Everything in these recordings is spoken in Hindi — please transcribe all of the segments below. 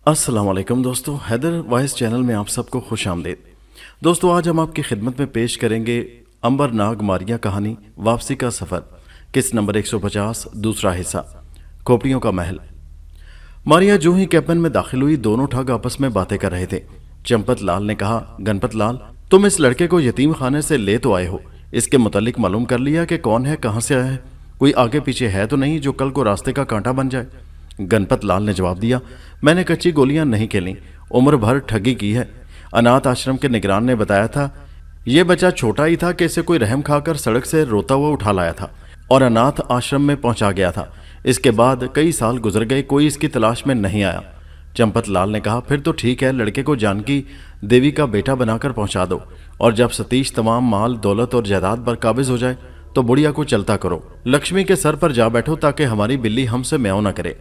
अस्सलाम वालेकुम दोस्तों, हैदर वॉइस चैनल में आप सबको खुश आमदीद। दोस्तों, आज हम आपकी खिदमत में पेश करेंगे अंबर नाग मारिया कहानी वापसी का सफ़र, किस्त नंबर 150, दूसरा हिस्सा, खोपड़ियों का महल। मारिया जो ही कैबिन में दाखिल हुई, दोनों ठग आपस में बातें कर रहे थे। चंपत लाल ने कहा, गणपत लाल, तुम इस लड़के को यतीम खाने से ले तो आए हो, इसके मुतालिक मालूम कर लिया कि कौन है, कहाँ से आया है, कोई आगे पीछे है तो नहीं जो कल को रास्ते का कांटा बन जाए। गणपत लाल ने जवाब दिया, मैंने कच्ची गोलियां नहीं खेली, उम्र भर ठगी की है। अनाथ आश्रम के निगरान ने बताया था ये बच्चा छोटा ही था कि इसे कोई रहम खाकर सड़क से रोता हुआ उठा लाया था और अनाथ आश्रम में पहुंचा गया था। इसके बाद कई साल गुजर गए, कोई इसकी तलाश में नहीं आया। चंपत लाल ने कहा, फिर तो ठीक है, लड़के को जानकी देवी का बेटा बनाकर पहुंचा दो और जब सतीश तमाम माल दौलत और जायदाद पर काबिज हो जाए तो बुढ़िया को चलता करो, लक्ष्मी के सर पर जा बैठो ताकि हमारी बिल्ली हमसे म्याऊं न करे।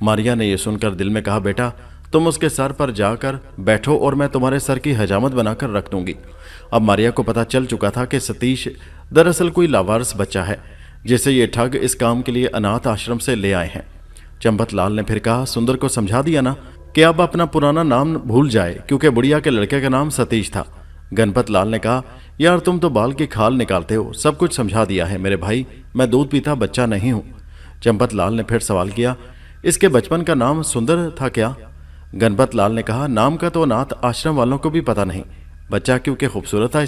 मारिया ने यह सुनकर दिल में कहा, बेटा तुम उसके सर पर जाकर बैठो और मैं तुम्हारे सर की हजामत बनाकर रख दूंगी। अब मारिया को पता चल चुका था कि सतीश दरअसल कोई लावारिस बच्चा है जिसे ये ठग इस काम के लिए अनाथ आश्रम से ले आए हैं। चंपत लाल ने फिर कहा, सुंदर को समझा दिया ना कि अब अपना पुराना नाम भूल जाए, क्योंकि बुढ़िया के लड़के का नाम सतीश था। गणपत लाल ने कहा, यार तुम तो बाल की खाल निकालते हो, सब कुछ समझा दिया है मेरे भाई, मैं दूध पीता बच्चा नहीं हूं। चंपत लाल ने फिर सवाल किया, इसके बचपन का नाम सुंदर था क्या? गणपत लाल ने कहा, नाम का तो अनाथ आश्रम वालों को भी पता नहीं, बच्चा क्योंकि खूबसूरत था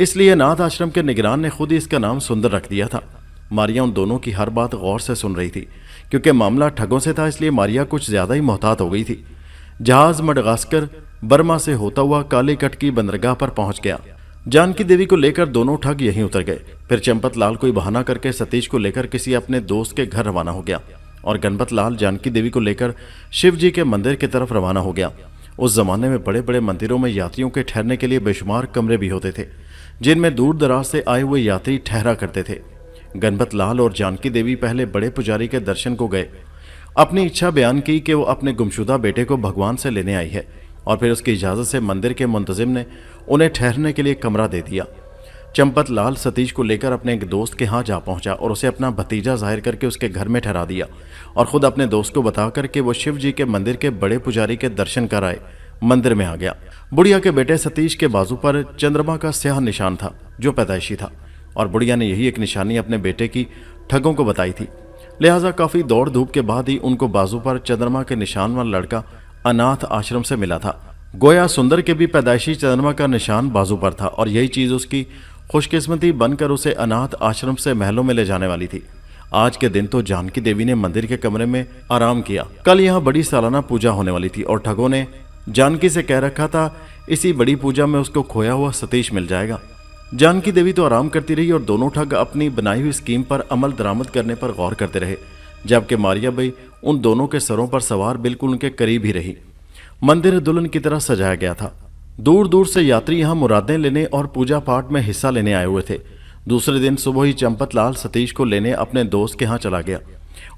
इसलिए अनाथ आश्रम के निगरान ने खुद ही इसका नाम सुंदर रख दिया था। मारिया उन दोनों की हर बात गौर से सुन रही थी। क्योंकि मामला ठगों से था इसलिए मारिया कुछ ज्यादा ही मोहतात हो गई थी। जहाज मडगास्कर बर्मा से होता हुआ कालीकट की बंदरगाह पर पहुंच गया। जानकी देवी को लेकर दोनों ठग यहीं उतर गए। फिर चंपत लाल कोई बहाना करके सतीश को लेकर किसी अपने दोस्त के घर रवाना हो गया और गणपत लाल जानकी देवी को लेकर शिव जी के मंदिर की तरफ रवाना हो गया। उस जमाने में बड़े बड़े मंदिरों में यात्रियों के ठहरने के लिए बेशुमार कमरे भी होते थे, जिनमें दूर दराज से आए हुए यात्री ठहरा करते थे। गणपत लाल और जानकी देवी पहले बड़े पुजारी के दर्शन को गए, अपनी इच्छा बयान की कि वो अपने गुमशुदा बेटे को भगवान से लेने आई है, और फिर उसकी इजाज़त से मंदिर के मुंतजिम ने उन्हें ठहरने के लिए कमरा दे दिया। चंपत लाल सतीश को लेकर अपने एक दोस्त के यहाँ जा पहुंचा और उसे अपना भतीजा जाहिर करके उसके घर में ठहरा दिया और खुद अपने दोस्त को बताकर कि वो शिव जी के मंदिर के बड़े पुजारी के दर्शन कर आए मंदिर में आ गया। बुढ़िया के बेटे सतीश के बाजू पर चंद्रमा का स्याह निशान था जो पैदाइशी था, और बुढ़िया ने यही एक निशानी अपने बेटे की ठगों को बताई थी। लिहाजा काफी दौड़ धूप के बाद ही उनको बाजू पर चंद्रमा के निशान वाला लड़का अनाथ आश्रम से मिला था। गोया सुंदर के भी पैदाइशी चंद्रमा का निशान बाजू पर था और यही चीज उसकी खुशकिस्मती बनकर उसे अनाथ आश्रम से महलों में ले जाने वाली थी। आज के दिन तो जानकी देवी ने मंदिर के कमरे में आराम किया। कल यहाँ बड़ी सालाना पूजा होने वाली थी और ठगों ने जानकी से कह रखा था इसी बड़ी पूजा में उसको खोया हुआ सतीश मिल जाएगा। जानकी देवी तो आराम करती रही और दोनों ठग अपनी बनाई हुई स्कीम पर अमल दरामद करने पर गौर करते रहे, जबकि मारिया भाई उन दोनों के सरों पर सवार बिल्कुल उनके करीब ही रही। मंदिर दुल्हन की तरह सजाया गया था। दूर दूर से यात्री यहाँ मुरादें लेने और पूजा पाठ में हिस्सा लेने आए हुए थे। दूसरे दिन सुबह ही चंपत लाल सतीश को लेने अपने दोस्त के यहाँ चला गया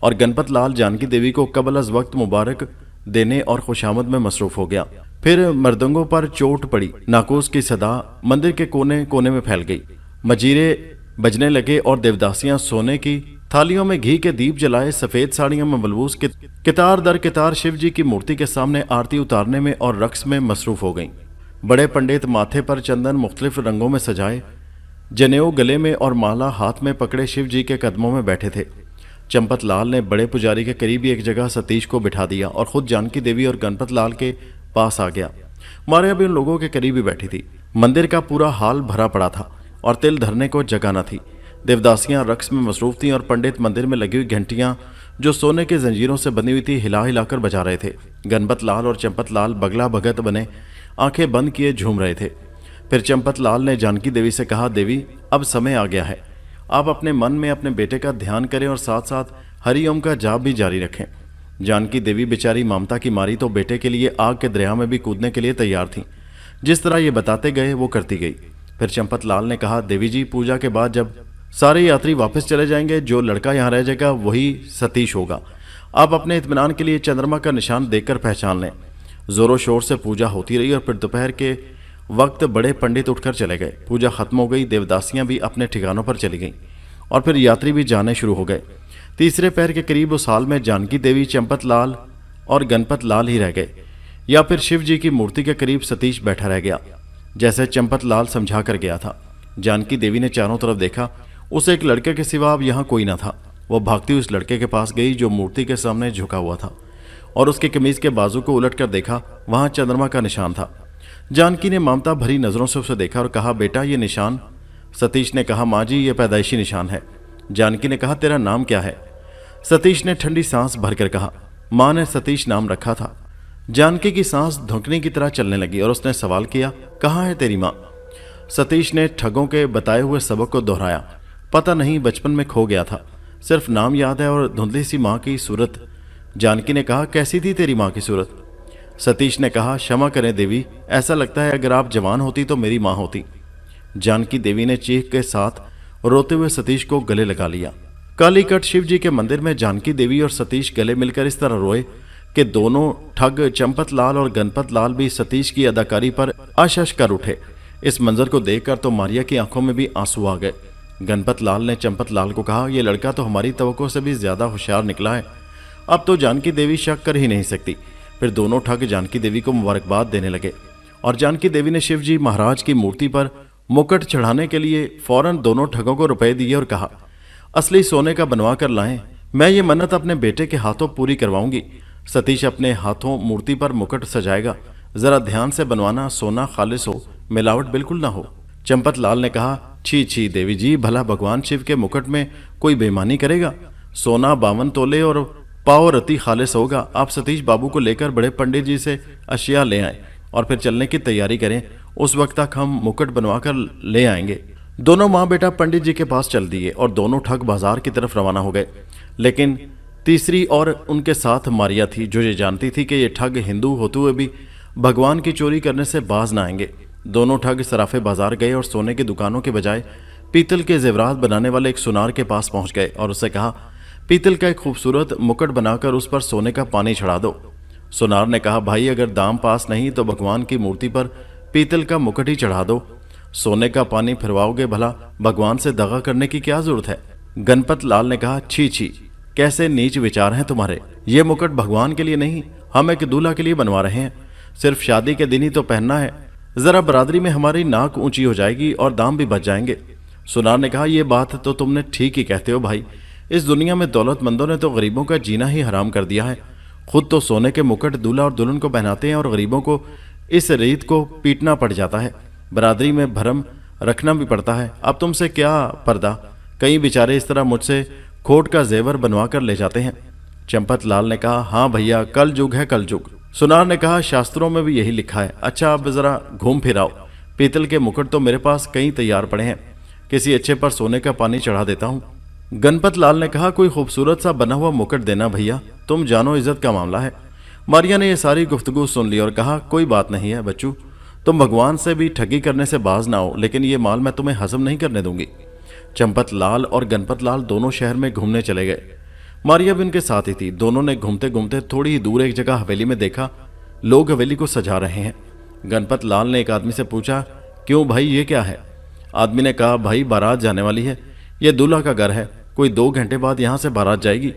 और गणपत लाल जानकी देवी को कबल अज वक्त मुबारक देने और खुशामद में मसरूफ हो गया। फिर मर्दंगों पर चोट पड़ी, नाकोस की सदा मंदिर के कोने कोने में फैल गई, मजीरे बजने लगे और देवदासियां सोने की थालियों में घी के दीप जलाए सफेद साड़ियों में मलबूस कितार दर कितार शिव जी की मूर्ति के सामने आरती उतारने में और रक्स में मसरूफ हो गईं। बड़े पंडित माथे पर चंदन मुख्तलिफ रंगों में सजाए, जनेऊ गले में और माला हाथ में पकड़े शिव जी के कदमों में बैठे थे। चंपत लाल ने बड़े पुजारी के करीब ही एक जगह सतीश को बिठा दिया और खुद जानकी देवी और गणपत लाल के पास आ गया। मारिया भी उन लोगों के करीब ही बैठी थी। मंदिर का पूरा हाल भरा पड़ा था और तिल धरने को जगह न थी। देवदासियां रक्स में मसरूफ थीं और पंडित मंदिर में लगी हुई घंटियां जो सोने के जंजीरों से बनी हुई थी हिला हिलाकर बजा रहे थे। गणपत लाल और चंपत लाल बगला भगत बने आंखें बंद किए झूम रहे थे। फिर चंपत लाल ने जानकी देवी से कहा, देवी अब समय आ गया है, आप अपने मन में अपने बेटे का ध्यान करें और साथ साथ हरिओम का जाप भी जारी रखें। जानकी देवी बेचारी ममता की मारी तो बेटे के लिए आग के दरिया में भी कूदने के लिए तैयार थी। जिस तरह ये बताते गए वो करती गई। फिर चंपत लाल ने कहा, देवी जी पूजा के बाद जब सारे यात्री वापस चले जाएंगे, जो लड़का यहाँ रह जाएगा वही सतीश होगा। आप अपने इत्मीनान के लिए चंद्रमा का निशान देखकर पहचान लें। जोरों शोर से पूजा होती रही और फिर दोपहर के वक्त बड़े पंडित उठकर चले गए। पूजा खत्म हो गई, देवदासियां भी अपने ठिकानों पर चली गईं और फिर यात्री भी जाने शुरू हो गए। तीसरे पैर के करीब उस हाल में जानकी देवी, चंपत लाल और गणपत लाल ही रह गए। या फिर शिव जी की मूर्ति के करीब सतीश बैठा रह गया, जैसे चंपत लाल समझा कर गया था। जानकी देवी ने चारों तरफ देखा, उसे एक लड़के के सिवा अब यहाँ कोई न था। वह भागती हुई उस लड़के के पास गई जो मूर्ति के सामने झुका हुआ था, और उसके कमीज के बाजू को उलट कर देखा, वहां चंद्रमा का निशान था। जानकी ने ममता भरी नजरों से उसे देखा और कहा, बेटा ये निशान? सतीश ने कहा, माँ जी ये पैदाइशी निशान है। जानकी ने कहा, तेरा नाम क्या है? सतीश ने ठंडी सांस भरकर कहा, माँ ने सतीश नाम रखा था। जानकी की सांस धुकने की तरह चलने लगी और उसने सवाल किया, कहाँ है तेरी माँ? सतीश ने ठगों के बताए हुए सबक को दोहराया, पता नहीं बचपन में खो गया था, सिर्फ नाम याद है और धुंधली सी माँ की सूरत। जानकी ने कहा, कैसी थी तेरी माँ की सूरत? सतीश ने कहा, क्षमा करें देवी, ऐसा लगता है अगर आप जवान होती तो मेरी माँ होती। जानकी देवी ने चीख के साथ रोते हुए सतीश को गले लगा लिया। कालीकट शिव जी के मंदिर में जानकी देवी और सतीश गले मिलकर इस तरह रोए कि दोनों ठग चंपत लाल और गणपत लाल भी सतीश की अदाकारी पर अशश कर उठे। इस मंजर को देखकर तो मारिया की आंखों में भी आंसू आ गए। गणपत लाल ने चंपत लाल को कहा, यह लड़का तो हमारी तवक्को से भी ज्यादा होशियार निकला है, अब तो जानकी देवी शक कर ही नहीं सकती। फिर दोनों ठग जानकी देवी को मुबारकबाद देने लगे और जानकी देवी ने शिव जी महाराज की मूर्ति पर मुकुट चढ़ाने के लिए फौरन दोनों ठगों को रुपए दिए और कहा, असली सोने का बनवा कर लाएं, मैं ये मन्नत अपने बेटे के हाथों पूरी करवाऊंगी। सतीश अपने हाथों मूर्ति पर मुकुट सजाएगा, जरा ध्यान से बनवाना, सोना खालिस हो, मिलावट बिल्कुल ना हो। चंपत लाल ने कहा, छी छी देवी जी, भला भगवान शिव के मुकुट में कोई बेईमानी करेगा? सोना 52 तोले और पाव रति खालिस होगा। आप सतीश बाबू को लेकर बड़े पंडित जी से अशिया ले आए और फिर चलने की तैयारी करें, उस वक्त तक हम मुकुट बनवा कर ले आएंगे। दोनों माँ बेटा पंडित जी के पास चल दिए और दोनों ठग बाजार की तरफ रवाना हो गए। लेकिन तीसरी और उनके साथ मारिया थी, जो ये जानती थी कि ये ठग हिंदू होते हुए भी भगवान की चोरी करने से बाज न आएंगे। दोनों ठग सराफे बाजार गए और सोने की दुकानों के बजाय पीतल के जेवरात बनाने वाले एक सुनार के पास पहुंच गए और उससे कहा, पीतल का एक खूबसूरत मुकुट बनाकर उस पर सोने का पानी चढ़ा दो। सुनार ने कहा, भाई अगर दाम पास नहीं तो भगवान की मूर्ति पर पीतल का मुकुट ही चढ़ा दो, सोने का पानी फिरवाओगे, भला भगवान से दगा करने की क्या जरूरत है? गणपत लाल ने कहा, छी छी, कैसे नीच विचार हैं तुम्हारे। ये मुकुट भगवान के लिए नहीं, हम एक दूल्हा के लिए बनवा रहे हैं, सिर्फ शादी के दिन ही तो पहनना है, जरा बरादरी में हमारी नाक ऊंची हो जाएगी और दाम भी बच जाएंगे। सुनार ने कहा, यह बात तो तुमने ठीक ही कहते हो भाई, इस दुनिया में दौलतमंदों ने तो गरीबों का जीना ही हराम कर दिया है। खुद तो सोने के मुकुट दूल्हा और दुल्हन को पहनाते हैं और गरीबों को इस रीत को पीटना पड़ जाता है, बरादरी में भरम रखना भी पड़ता है। अब तुमसे क्या पर्दा, कई बेचारे इस तरह मुझसे खोट का जेवर बनवा कर ले जाते हैं। चंपत लाल ने कहा, हाँ भैया, कल युग है कल युग। सुनार ने कहा, शास्त्रों में भी यही लिखा है। अच्छा अब जरा घूम फिर आओ, पीतल के मुकुट तो मेरे पास कई तैयार पड़े हैं, किसी अच्छे पर सोने का पानी चढ़ा देता हूँ। गणपत लाल ने कहा, कोई खूबसूरत सा बना हुआ मुकुट देना भैया, तुम जानो इज्जत का मामला है। मारिया ने यह सारी गुफ्तगू सुन ली और कहा, कोई बात नहीं है बच्चू, तुम भगवान से भी ठगी करने से बाज ना हो, लेकिन ये माल मैं तुम्हें हजम नहीं करने दूंगी। चंपत लाल और गणपत लाल दोनों शहर में घूमने चले गए। मारिया भी उनके साथ ही थी। दोनों ने घूमते घूमते थोड़ी ही दूर एक जगह हवेली में देखा, लोग हवेली को सजा रहे हैं। गणपत लाल ने एक आदमी से पूछा, क्यों भाई ये क्या है? आदमी ने कहा, भाई बारात जाने वाली है, यह दूल्हा का घर है, कोई 2 घंटे बाद यहाँ से बारात जाएगी।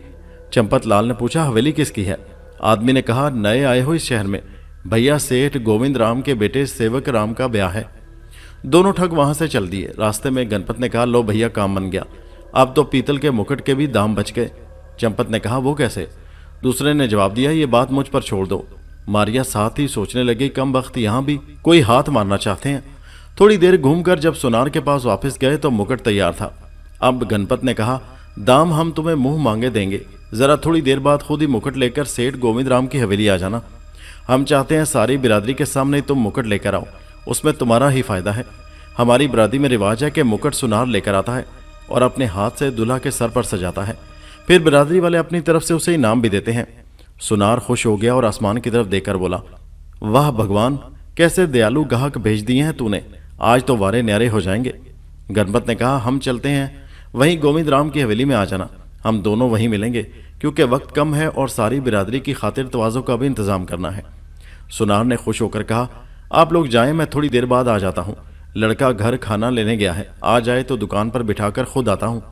चंपत लाल ने पूछा, हवेली किसकी है? आदमी ने कहा, नए आए हो इस शहर में, भैया सेठ गोविंद राम के बेटे सेवक राम का ब्याह है। दोनों ठग वहां से चल दिए। रास्ते में गणपत ने कहा, लो भैया काम बन गया, अब तो पीतल के मुकुट के भी दाम बच गए। चंपत ने कहा, वो कैसे? दूसरे ने जवाब दिया, ये बात मुझ पर छोड़ दो। मारिया साथ ही सोचने लगी, कम वक्त यहाँ भी कोई हाथ मारना चाहते हैं। थोड़ी देर घूमकर जब सुनार के पास वापस गए तो मुकुट तैयार था। अब गणपत ने कहा, दाम हम तुम्हें मुंह मांगे देंगे, जरा थोड़ी देर बाद खुद ही मुकुट लेकर सेठ गोविंद राम की हवेली आ जाना। हम चाहते हैं सारी बिरादरी के सामने तुम मुकुट लेकर आओ, उसमें तुम्हारा ही फायदा है। हमारी बिरादरी में रिवाज है कि मुकुट सुनार लेकर आता है और अपने हाथ से दूल्हा के सर पर सजाता है, फिर बिरादरी वाले अपनी तरफ से उसे इनाम भी देते हैं। सुनार खुश हो गया और आसमान की तरफ देखकर बोला, वाह भगवान, कैसे दयालु गाहक भेज दिए हैं तूने, आज तो वारे न्यारे हो जाएंगे। गणपत ने कहा, हम चलते हैं, वहीं गोविंद राम की हवेली में आ जाना, हम दोनों वहीं मिलेंगे, क्योंकि वक्त कम है और सारी बिरादरी की खातिर तवाज़ो का भी इंतजाम करना है। सुनार ने खुश होकर कहा, आप लोग जाएं, मैं थोड़ी देर बाद आ जाता हूँ, लड़का घर खाना लेने गया है, आ जाए तो दुकान पर बिठाकर खुद आता हूँ।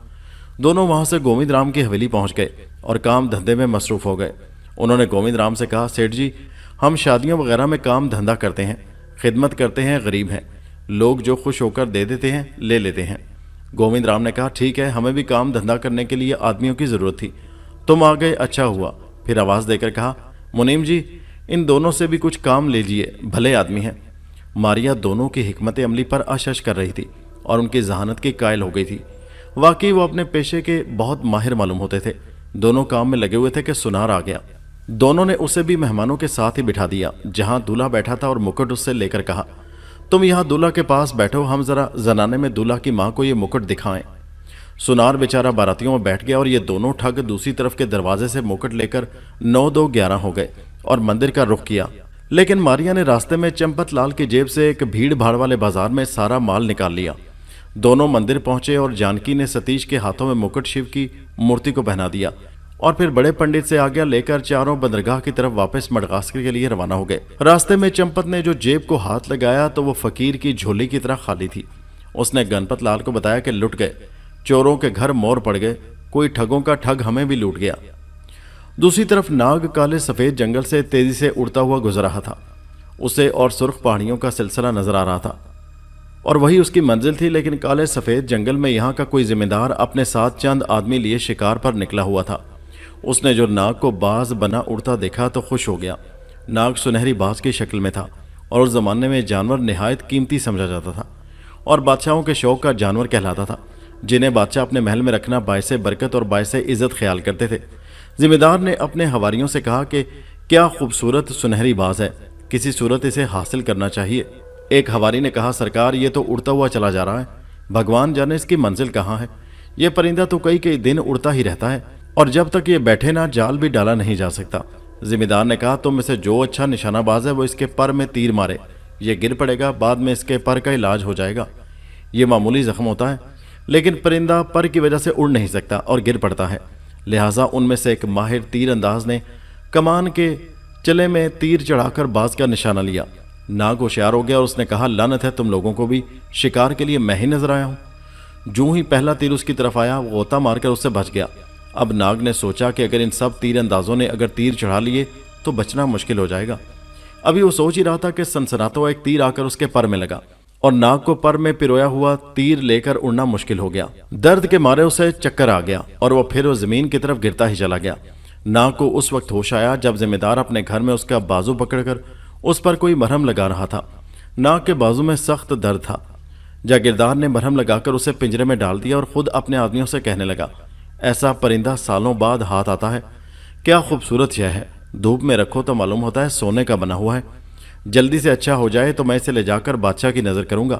दोनों वहां से गोविंद राम की हवेली पहुंच गए और काम धंधे में मसरूफ हो गए। उन्होंने गोविंद राम से कहा, सेठ जी हम शादियों वगैरह में काम धंधा करते हैं, खिदमत करते हैं, गरीब हैं, लोग जो खुश होकर दे देते हैं ले लेते हैं। गोविंद राम ने कहा, ठीक है, हमें भी काम धंधा करने के लिए आदमियों की जरूरत थी, तुम आ गए, अच्छा हुआ। फिर आवाज देकर कहा, मुनीम जी, इन दोनों से भी कुछ काम ले लीजिए, भले आदमी हैं। मारिया दोनों की हिकमत अमली पर आशश कर रही थी और उनकी जहानत की कायल हो गई थी। वाकई वो अपने पेशे के बहुत माहिर मालूम होते थे। दोनों काम में लगे हुए थे कि सुनार आ गया। दोनों ने उसे भी मेहमानों के साथ ही बिठा दिया जहां दूल्हा बैठा था और मुकुट उससे लेकर कहा, तुम यहां दूल्हा के पास बैठो, हम जरा जनाने में दूल्हा की मां को ये मुकुट दिखाएं। सुनार बेचारा बारातियों में बैठ गया और ये दोनों ठग दूसरी तरफ के दरवाजे से मुकुट लेकर 9-2-11 हो गए और मंदिर का रुख किया। लेकिन मारिया ने रास्ते में चंपत लाल की जेब से एक भीड़ भाड़ वाले बाजार में सारा माल निकाल लिया। दोनों मंदिर पहुंचे और जानकी ने सतीश के हाथों में मुकुट शिव की मूर्ति को पहना दिया और फिर बड़े पंडित से आज्ञा लेकर चारों बंदरगाह की तरफ वापस मडगास्कर के लिए रवाना हो गए। रास्ते में चंपत ने जो जेब को हाथ लगाया तो वो फकीर की झोली की तरह खाली थी। उसने गणपत लाल को बताया कि लुट गए, चोरों के घर मोर पड़ गए, कोई ठगों का ठग हमें भी लूट गया। दूसरी तरफ नाग काले सफेद जंगल से तेजी से उड़ता हुआ गुजर रहा था। उसे और सुर्ख पहाड़ियों का सिलसिला नजर आ रहा था और वही उसकी मंजिल थी। लेकिन काले सफेद जंगल में यहाँ का कोई जिम्मेदार अपने साथ चंद आदमी लिए शिकार पर निकला हुआ था। उसने जो नाग को बाज बना उड़ता देखा तो खुश हो गया। नाग सुनहरी बाज की शक्ल में था और उस जमाने में जानवर निहायत कीमती समझा जाता था और बादशाहों के शौक का जानवर कहलाता था, जिन्हें बादशाह अपने महल में रखना बायसे बरकत और बायसे इज्जत ख्याल करते थे। जिम्मेदार ने अपने हवारियों से कहा कि क्या खूबसूरत सुनहरी बाज है, किसी सूरत इसे हासिल करना चाहिए। एक हवारी ने कहा, सरकार, ये तो उड़ता हुआ चला जा रहा है, भगवान जाने इसकी मंजिल कहाँ है। ये परिंदा तो कई दिन उड़ता ही रहता है और जब तक ये बैठे ना जाल भी डाला नहीं जा सकता। जिम्मेदार ने कहा, तुम इसे जो अच्छा निशानाबाज है वो इसके पर में तीर मारे, ये गिर पड़ेगा, बाद में इसके पर का इलाज हो जाएगा। ये मामूली जख्म होता है, लेकिन परिंदा पर की वजह से उड़ नहीं सकता और गिर पड़ता है। लिहाजा उनमें से एक माहिर तीर अंदाज ने कमान के चले में तीर चढ़ाकर बाज का निशाना लिया। नाग होशियार हो गया और उसने कहा, लानत है तुम लोगों को भी, शिकार के लिए मैं ही नजर आया हूं। जूं ही पहला तीर उसकी तरफ आया, वो गोता मारकर उससे बच गया। अब नाग ने सोचा कि अगर इन सब तीर अंदाजों ने अगर तीर चढ़ा लिए तो बचना मुश्किल हो जाएगा। अभी वो सोच ही रहा था कि सनसनाता हुआ एक तीर आकर उसके पर में लगा और नाग को पर में पिरोया हुआ तीर लेकर उड़ना मुश्किल हो गया। दर्द के मारे उसे चक्कर आ गया और वो फिर जमीन की तरफ गिरता ही चला गया। नाग को उस वक्त होश आया जब जिम्मेदार अपने घर में उसका बाजू पकड़कर उस पर कोई मरहम लगा रहा था। नाग के बाजू में सख्त दर्द था। जागीरदार ने मरहम लगाकर उसे पिंजरे में डाल दिया और खुद अपने आदमियों से कहने लगा, ऐसा परिंदा सालों बाद हाथ आता है, क्या खूबसूरत यह है, धूप में रखो तो मालूम होता है सोने का बना हुआ है। जल्दी से अच्छा हो जाए तो मैं इसे ले जाकर बादशाह की नज़र करूंगा।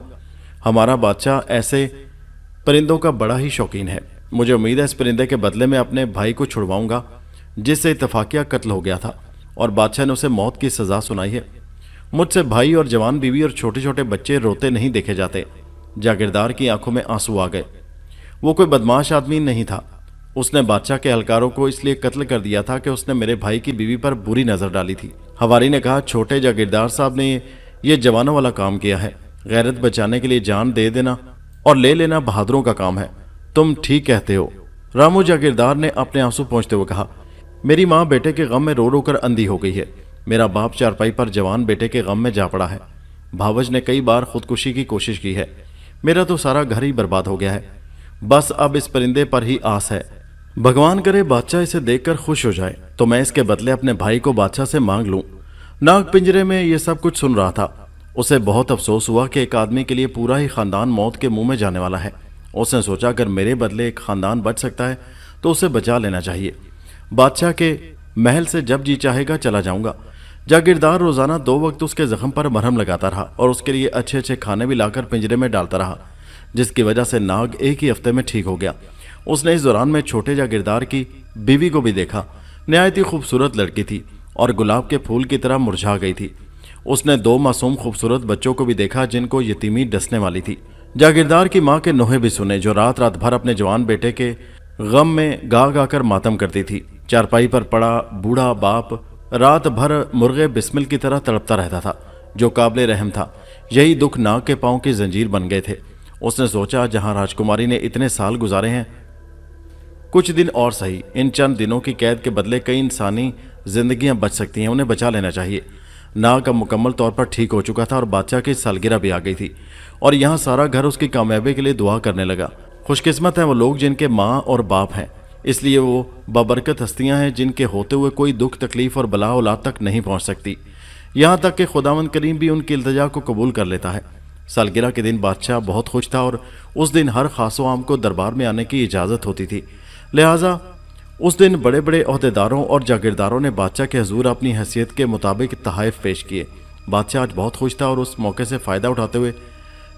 हमारा बादशाह ऐसे परिंदों का बड़ा ही शौकीन है। मुझे उम्मीद है इस परिंदे के बदले में अपने भाई को छुड़वाऊंगा जिससे इत्तफाकिया कत्ल हो गया था और बादशाह ने उसे मौत की सजा सुनाई है। मुझसे भाई और जवान बीवी और छोटे छोटे बच्चे रोते नहीं देखे जाते। जागीरदार की आंखों में आंसू आ गए। वो कोई बदमाश आदमी नहीं था। उसने बादशाह के एहलकारों को इसलिए कत्ल कर दिया था कि उसने मेरे भाई की बीवी पर बुरी नजर डाली थी। हवारी ने कहा, छोटे जागीरदार साहब ने ये जवानों वाला काम किया है। गैरत बचाने के लिए जान दे देना और ले लेना बहादुरों का काम है। तुम ठीक कहते हो। रामू जागीरदार ने अपने आंसू पोंछते हुए कहा, मेरी माँ बेटे के गम में रो रो कर अंधी हो गई है। मेरा बाप चारपाई पर जवान बेटे के गम में जा पड़ा है। भावज ने कई बार खुदकुशी की कोशिश की है। मेरा तो सारा घर ही बर्बाद हो गया है। बस अब इस परिंदे पर ही आस है। भगवान करे बादशाह इसे देखकर खुश हो जाए तो मैं इसके बदले अपने भाई को बादशाह से मांग लूं। नाग पिंजरे में यह सब कुछ सुन रहा था। उसे बहुत अफसोस हुआ कि एक आदमी के लिए पूरा ही खानदान मौत के मुंह में जाने वाला है। उसने सोचा अगर मेरे बदले एक खानदान बच सकता है तो उसे बचा लेना चाहिए। बादशाह के महल से जब जी चाहेगा चला जाऊंगा। जागीरदार रोजाना 2 वक्त उसके जख्म पर मरहम लगाता रहा और उसके लिए अच्छे अच्छे खाने भी लाकर पिंजरे में डालता रहा, जिसकी वजह से नाग एक ही हफ्ते में ठीक हो गया। उसने इस दौरान में छोटे जागीरदार की बीवी को भी देखा। निहायत ही खूबसूरत लड़की थी और गुलाब के फूल की तरह मुरझा गई थी। उसने 2 मासूम खूबसूरत बच्चों को भी देखा जिनको यतीमी डसने वाली थी। जागीरदार की माँ के नोहे भी सुने जो रात रात भर अपने जवान बेटे के गम में गा गा कर मातम करती थी। चारपाई पर पड़ा बूढ़ा बाप रात भर मुर्गे बिस्मिल की तरह तड़पता रहता था जो काबिल रहम था। यही दुख नाग के पांव की जंजीर बन गए थे। उसने सोचा जहां राजकुमारी ने इतने साल गुजारे हैं, कुछ दिन और सही, इन चंद दिनों की कैद के बदले कई इंसानी जिंदगियां बच सकती हैं, उन्हें बचा लेना चाहिए। नाग अब मुकम्मल तौर पर ठीक हो चुका था और बादशाह की सालगिरह भी आ गई थी और यहाँ सारा घर उसकी कामयाबी के लिए दुआ करने लगा। खुशकिस्मत हैं वो लोग जिनके माँ और बाप हैं, इसलिए वो बाबरकत हस्तियां हैं जिनके होते हुए कोई दुख तकलीफ और बला औलाद तक नहीं पहुंच सकती। यहाँ तक कि खुदावंद करीम भी उनकी इल्तिजा को कबूल कर लेता है। सालगिरह के दिन बादशाह बहुत खुश था और उस दिन हर खासो आम को दरबार में आने की इजाज़त होती थी। लिहाजा उस दिन बड़े बड़े ओहदेदारों और जागीरदारों ने बादशाह के हजूर अपनी हैसियत के मुताबिक तहाइफ पेश किए। बादशाह आज बहुत खुश था और उस मौके से फ़ायदा उठाते हुए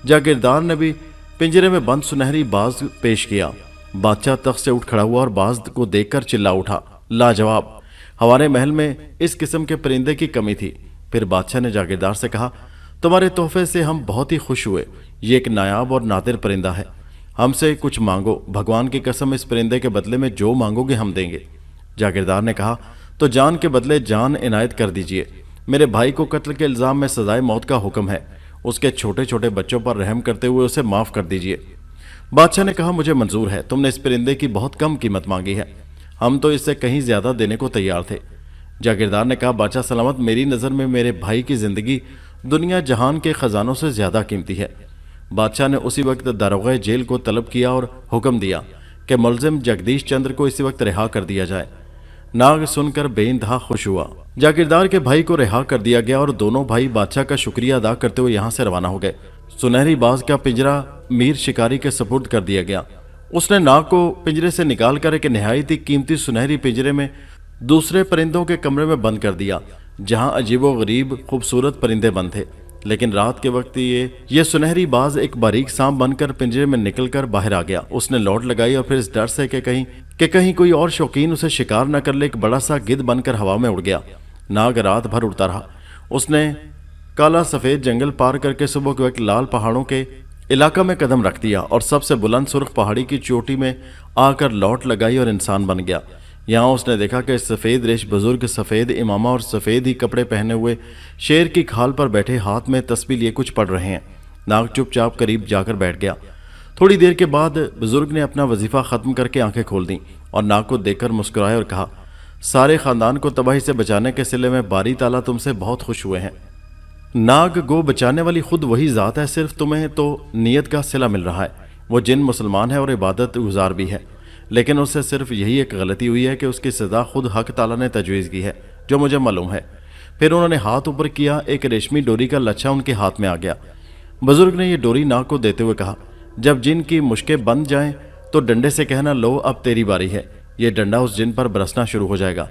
जागीरदार ने भी पिंजरे में बंद सुनहरी बाज पेश किया। बादशाह तख्त से उठ खड़ा हुआ और बाज को देखकर चिल्ला उठा, लाजवाब! हमारे महल में इस किस्म के परिंदे की कमी थी। फिर बादशाह ने जागीरदार से कहा, तुम्हारे तोहफे से हम बहुत ही खुश हुए। ये एक नायाब और नादिर परिंदा है। हमसे कुछ मांगो, भगवान की कसम इस परिंदे के बदले में जो मांगोगे हम देंगे। जागीरदार ने कहा, तो जान के बदले जान इनायत कर दीजिए। मेरे भाई को कत्ल के इल्ज़ाम में सजाए मौत का हुक्म है। उसके छोटे छोटे बच्चों पर रहम करते हुए उसे माफ़ कर दीजिए। बादशाह ने कहा, मुझे मंजूर है। तुमने इस परिंदे की बहुत कम कीमत मांगी है, हम तो इससे कहीं ज़्यादा देने को तैयार थे। जागीरदार ने कहा, बादशाह सलामत, मेरी नज़र में मेरे भाई की ज़िंदगी दुनिया जहान के ख़जानों से ज़्यादा कीमती है। बादशाह ने उसी वक्त दारोगा जेल को तलब किया और हुक्म दिया कि मुलजिम जगदीश चंद्र को इसी वक्त रिहा कर दिया जाए। नाग सुनकर बेइंतहा खुश हुआ। जागीरदार के भाई को रिहा कर दिया गया और दोनों भाई बादशाह का शुक्रिया अदा करते हुए यहाँ से रवाना हो गए। सुनहरी बाज का पिंजरा मीर शिकारी के सपुर्द कर दिया गया। उसने नाग को पिंजरे से निकालकर एक नहायत ही कीमती सुनहरी पिंजरे में दूसरे परिंदों के कमरे में बंद कर दिया, जहाँ अजीबो गरीब खूबसूरत परिंदे बंद थे। लेकिन रात के वक्त ये सुनहरी बाज एक बारीक सांप बनकर पिंजरे में निकलकर बाहर आ गया। उसने लौट लगाई और फिर इस डर से कि कहीं कोई और शौकीन उसे शिकार न कर ले, एक बड़ा सा गिद्ध बनकर हवा में उड़ गया। नाग रात भर उड़ता रहा। उसने काला सफ़ेद जंगल पार करके सुबह के वक्त लाल पहाड़ों के इलाका में कदम रख दिया और सबसे बुलंद सुर्ख पहाड़ी की चोटी में आकर लौट लगाई और इंसान बन गया। यहाँ उसने देखा कि सफ़ेद रेश बुजुर्ग सफ़ेद इमामा और सफ़ेद ही कपड़े पहने हुए शेर की खाल पर बैठे हाथ में तस्बीह लिए कुछ पढ़ रहे हैं। नाग चुपचाप करीब जाकर बैठ गया। थोड़ी देर के बाद बुजुर्ग ने अपना वजीफा ख़त्म करके आंखें खोल दी और नाग को देखकर मुस्कुराए और कहा, सारे ख़ानदान को तबाही से बचाने के सिले में बारी ताला तुमसे बहुत खुश हुए हैं। नाग गो बचाने वाली खुद वही ज़ात है, सिर्फ तुम्हें तो नीयत का सिला मिल रहा है। वो जिन मुसलमान है और इबादत गुजार भी है, लेकिन उससे सिर्फ यही एक गलती हुई है कि उसकी सज़ा खुद हक ताला ने तजवीज़ की है, जो मुझे मालूम है। फिर उन्होंने हाथ ऊपर किया। एक रेशमी डोरी का लच्छा उनके हाथ में आ गया। बुजुर्ग ने यह डोरी नाग को देते हुए कहा, जब जिन की मुश्कें बंद जाएं तो डंडे से कहना, लो अब तेरी बारी है। ये डंडा उस जिन पर बरसना शुरू हो जाएगा।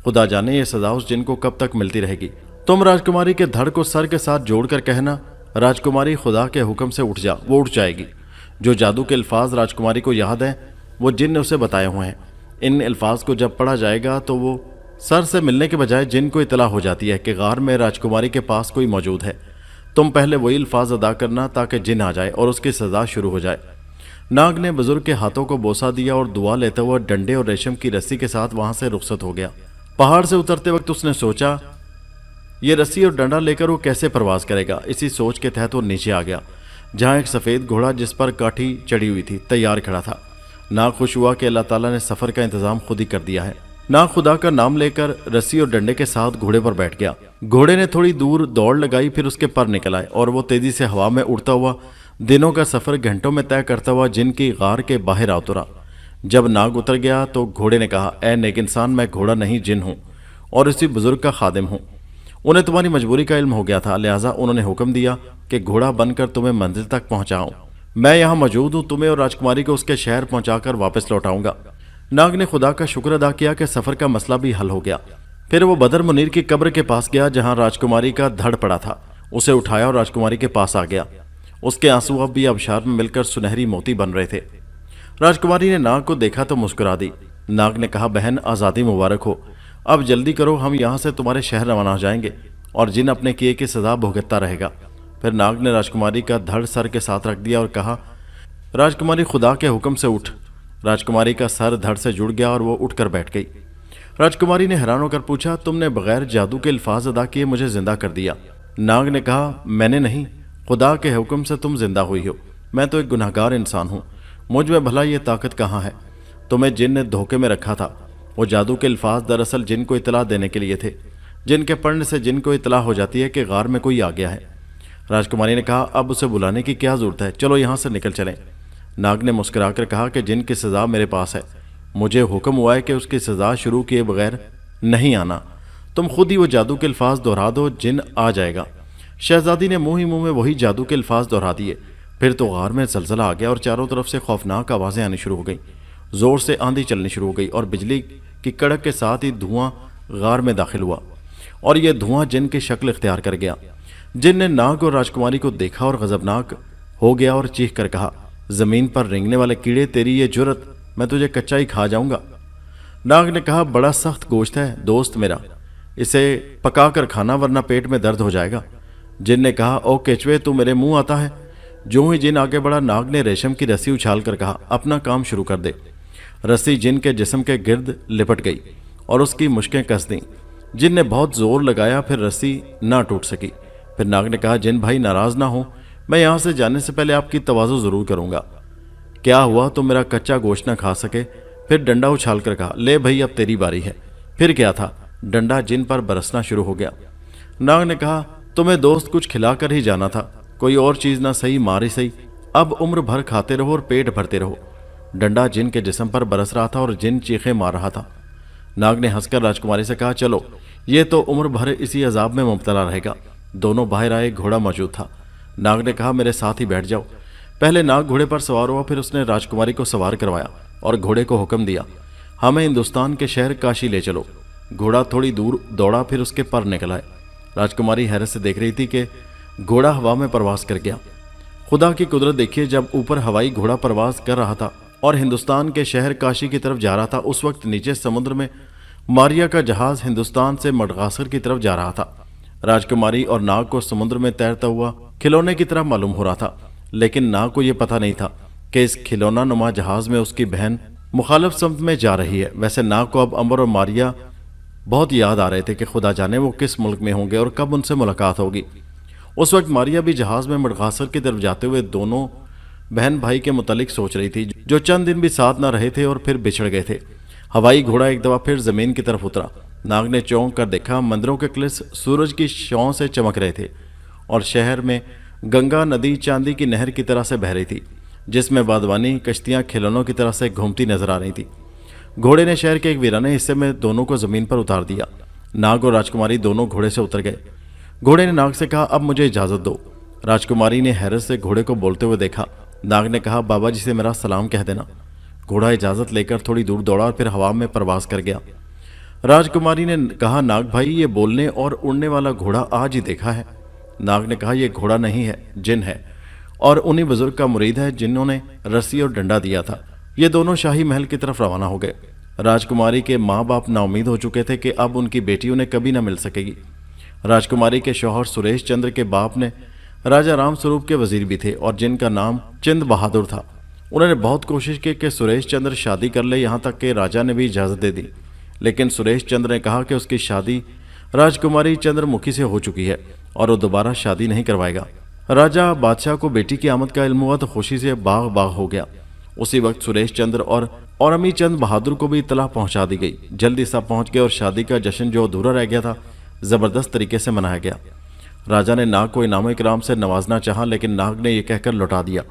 खुदा जाने ये सज़ा उस जिन को कब तक मिलती रहेगी। तुम राजकुमारी के धड़ को सर के साथ जोड़कर कहना, राजकुमारी खुदा के हुक्म से उठ जा। वो उठ जाएगी। जो जादू के अल्फाज राजकुमारी को याद हैं वो जिन ने उसे बताए हुए हैं। इन अल्फाज को जब पढ़ा जाएगा तो वो सर से मिलने के बजाय जिन को इतला हो जाती है कि गार में राजकुमारी के पास कोई मौजूद है। तुम पहले वही अल्फाज अदा करना ताकि जिन आ जाए और उसकी सज़ा शुरू हो जाए। नाग ने बुजुर्ग के हाथों को बोसा दिया और दुआ लेते हुए डंडे और रेशम की रस्सी के साथ वहां से रुखसत हो गया। पहाड़ से उतरते वक्त उसने सोचा, ये रस्सी और डंडा लेकर वो कैसे परवाज करेगा। इसी सोच के तहत वो नीचे आ गया, जहाँ एक सफ़ेद घोड़ा जिस पर काठी चढ़ी हुई थी तैयार खड़ा था। नाग खुश हुआ कि अल्लाह ताला ने सफ़र का इंतज़ाम खुद ही कर दिया है। नाग खुदा का नाम लेकर रस्सी और डंडे के साथ घोड़े पर बैठ गया। घोड़े ने थोड़ी दूर दौड़ लगाई, फिर उसके पर निकल आए और वो तेज़ी से हवा में उड़ता हुआ दिनों का सफ़र घंटों में तय करता हुआ जिन की गार के बाहर आ उतरा। जब नाग उतर गया तो घोड़े ने कहा, ऐ नेक इंसान, मैं घोड़ा नहीं जिन हूँ और इसी बुजुर्ग का खादिम हूँ। उन्हें तुम्हारी मजबूरी का इल्म हो गया था, लिहाजा उन्होंने हुक्म दिया कि घोड़ा बनकर तुम्हें मंजिल तक पहुँचाऊँ। मैं यहाँ मौजूद हूँ, तुम्हें और राजकुमारी को उसके शहर पहुँचाकर वापस लौटाऊंगा। नाग ने खुदा का शुक्र अदा किया कि सफ़र का मसला भी हल हो गया। फिर वो बदर मुनीर की कब्र के पास गया, जहाँ राजकुमारी का धड़ पड़ा था। उसे उठाया और राजकुमारी के पास आ गया। उसके आंसू अब भी आबशार में मिलकर सुनहरी मोती बन रहे थे। राजकुमारी ने नाग को देखा तो मुस्कुरा दी। नाग ने कहा, बहन, आज़ादी मुबारक हो। अब जल्दी करो, हम यहाँ से तुम्हारे शहर रवाना हो जाएंगे और जिन अपने किए की सज़ा भुगतता रहेगा। फिर नाग ने राजकुमारी का धड़ सर के साथ रख दिया और कहा, राजकुमारी, खुदा के हुक्म से उठ। राजकुमारी का सर धड़ से जुड़ गया और वो उठकर बैठ गई। राजकुमारी ने हैरान होकर पूछा, तुमने बगैर जादू के अल्फाज अदा किए मुझे जिंदा कर दिया। नाग ने कहा, मैंने नहीं, खुदा के हुक्म से तुम जिंदा हुई हो। मैं तो एक गुनहगार इंसान हूँ, मुझ में भला ये ताकत कहाँ है। तुम्हें जिन ने धोखे में रखा था। वो जादू के अल्फाज दरअसल जिन को इतला देने के लिए थे। जिनके पढ़ने से जिन को इतला हो जाती है कि गार में कोई आ गया है। राजकुमारी ने कहा, अब उसे बुलाने की क्या जरूरत है, चलो यहाँ से निकल चलें। नाग ने मुस्कुराकर कहा कि जिन की सज़ा मेरे पास है, मुझे हुक्म हुआ है कि उसकी सज़ा शुरू किए बगैर नहीं आना। तुम खुद ही वो जादू के अल्फाज दोहरा दो, जिन आ जाएगा। शहजादी ने मुंह ही मुंह में वही जादू के अल्फाज दोहरा दिए। फिर तो गार में जलजला आ गया और चारों तरफ से खौफनाक आवाज़ें आनी शुरू हो गईं। जोर से आंधी चलनी शुरू हो गई और बिजली की कड़क के साथ ही धुआं गार में दाखिल हुआ और यह धुआं जिन की शक्ल इख्तियार कर गया। जिन ने नाग और राजकुमारी को देखा और गजबनाक हो गया और चीख कर कहा, जमीन पर रेंगने वाले कीड़े, तेरी ये जुर्रत, मैं तुझे कच्चा ही खा जाऊंगा। नाग ने कहा, बड़ा सख्त गोश्त है दोस्त मेरा, इसे पका कर खाना वरना पेट में दर्द हो जाएगा। जिन ने कहा, ओ केचवे, तू मेरे मुंह आता है। जो ही जिन आगे बढ़ा, नाग ने रेशम की रस्सी उछाल कर कहा, अपना काम शुरू कर दे। रस्सी जिन के जिस्म के गिर्द लिपट गई और उसकी मुश्कें कस दी। जिन ने बहुत जोर लगाया, फिर रस्सी ना टूट सकी। फिर नाग ने कहा, जिन भाई नाराज ना हो, मैं यहाँ से जाने से पहले आपकी तवाज़ो जरूर करूँगा। क्या हुआ, तुम मेरा कच्चा गोश्त ना खा सके? फिर डंडा उछाल कर कहा, ले भाई अब तेरी बारी है। फिर क्या था, डंडा जिन पर बरसना शुरू हो गया। नाग ने कहा, तुम्हें दोस्त कुछ खिलाकर ही जाना था, कोई और चीज़ ना सही मार ही सही, अब उम्र भर खाते रहो और पेट भरते रहो। डंडा जिन के जिस्म पर बरस रहा था और जिन चीखें मार रहा था। नाग ने हंसकर राजकुमारी से कहा, चलो, ये तो उम्र भर इसी अजाब में मुब्तला रहेगा। दोनों बाहर आए, घोड़ा मौजूद था। नाग ने कहा, मेरे साथ ही बैठ जाओ। पहले नाग घोड़े पर सवार हुआ, फिर उसने राजकुमारी को सवार करवाया और घोड़े को हुक्म दिया, हमें हिंदुस्तान के शहर काशी ले चलो। घोड़ा थोड़ी दूर दौड़ा, फिर उसके पर निकल आए। राजकुमारी हैरत से देख रही थी कि घोड़ा हवा में प्रवास कर गया। खुदा की कुदरत देखिए, जब ऊपर हवाई घोड़ा प्रवास कर रहा था और हिंदुस्तान के शहर काशी की तरफ जा रहा था, उस वक्त नीचे समुद्र में मारिया का जहाज हिंदुस्तान से मडगास्कर की तरफ जा रहा था। राजकुमारी और नाग को समुद्र में तैरता हुआ खिलौने की तरह मालूम हो रहा था, लेकिन नाग को यह पता नहीं था कि इस खिलौना नुमा जहाज में उसकी बहन मुखालिफ समत में जा रही है। वैसे नाग को अब अंबर और मारिया बहुत याद आ रहे थे कि खुदा जाने वो किस मुल्क में होंगे और कब उनसे मुलाकात होगी। उस वक्त मारिया भी जहाज में मडगास्कर की तरफ जाते हुए दोनों बहन भाई के मुतालिक सोच रही थी, जो चंद दिन भी साथ न रहे थे और फिर बिछड़ गए थे। हवाई घोड़ा एक दफा फिर जमीन की तरफ उतरा। नाग ने चौंक कर देखा, मंदिरों के क्लिस सूरज की छांव से चमक रहे थे और शहर में गंगा नदी चांदी की नहर की तरह से बह रही थी, जिसमें बादवानी कश्तियां खिलौनों की तरह से घूमती नजर आ रही थी। घोड़े ने शहर के एक वीराने हिस्से में दोनों को जमीन पर उतार दिया। नाग और राजकुमारी दोनों घोड़े से उतर गए। घोड़े ने नाग से कहा, अब मुझे इजाजत दो। राजकुमारी ने हैरत से घोड़े को बोलते हुए देखा। नाग ने कहा, बाबा जी से मेरा सलाम कह देना। घोड़ा इजाजत लेकर थोड़ी दूर दौड़ा और फिर हवा में प्रवास कर गया। राजकुमारी ने कहा, नाग भाई, ये बोलने और उड़ने वाला घोड़ा आज ही देखा है। नाग ने कहा, यह घोड़ा नहीं है, जिन है, और उन्हीं बुजुर्ग का मुरीद है जिन्होंने रस्सी और डंडा दिया था। ये दोनों शाही महल की तरफ रवाना हो गए। राजकुमारी के माँ बाप नाउमीद हो चुके थे कि अब उनकी बेटी उन्हें कभी न मिल सकेगी। राजकुमारी के शौहर सुरेश चंद्र के बाप ने राजा राम स्वरूप के वजीर भी थे और जिनका नाम चंद बहादुर था। उन्होंने बहुत कोशिश की कि सुरेश चंद्र शादी कर ले, यहाँ तक कि राजा ने भी इजाज़त दे दी, लेकिन सुरेश चंद्र ने कहा कि उसकी शादी राजकुमारी चंद्रमुखी से हो चुकी है और वो दोबारा शादी नहीं करवाएगा। राजा बादशाह को बेटी की आमद का इल्म हुआ तो खुशी से बाग बाग हो गया। उसी वक्त सुरेश चंद्र और अमी चंद बहादुर को भी इतला पहुंचा दी गई। जल्दी सब पहुंच गए और शादी का जश्न जो अधूरा रह गया था जबरदस्त तरीके से मनाया गया। राजा ने नाग को इनाम इकराम से नवाजना चाहा, लेकिन नाग ने यह कहकर लौटा दिया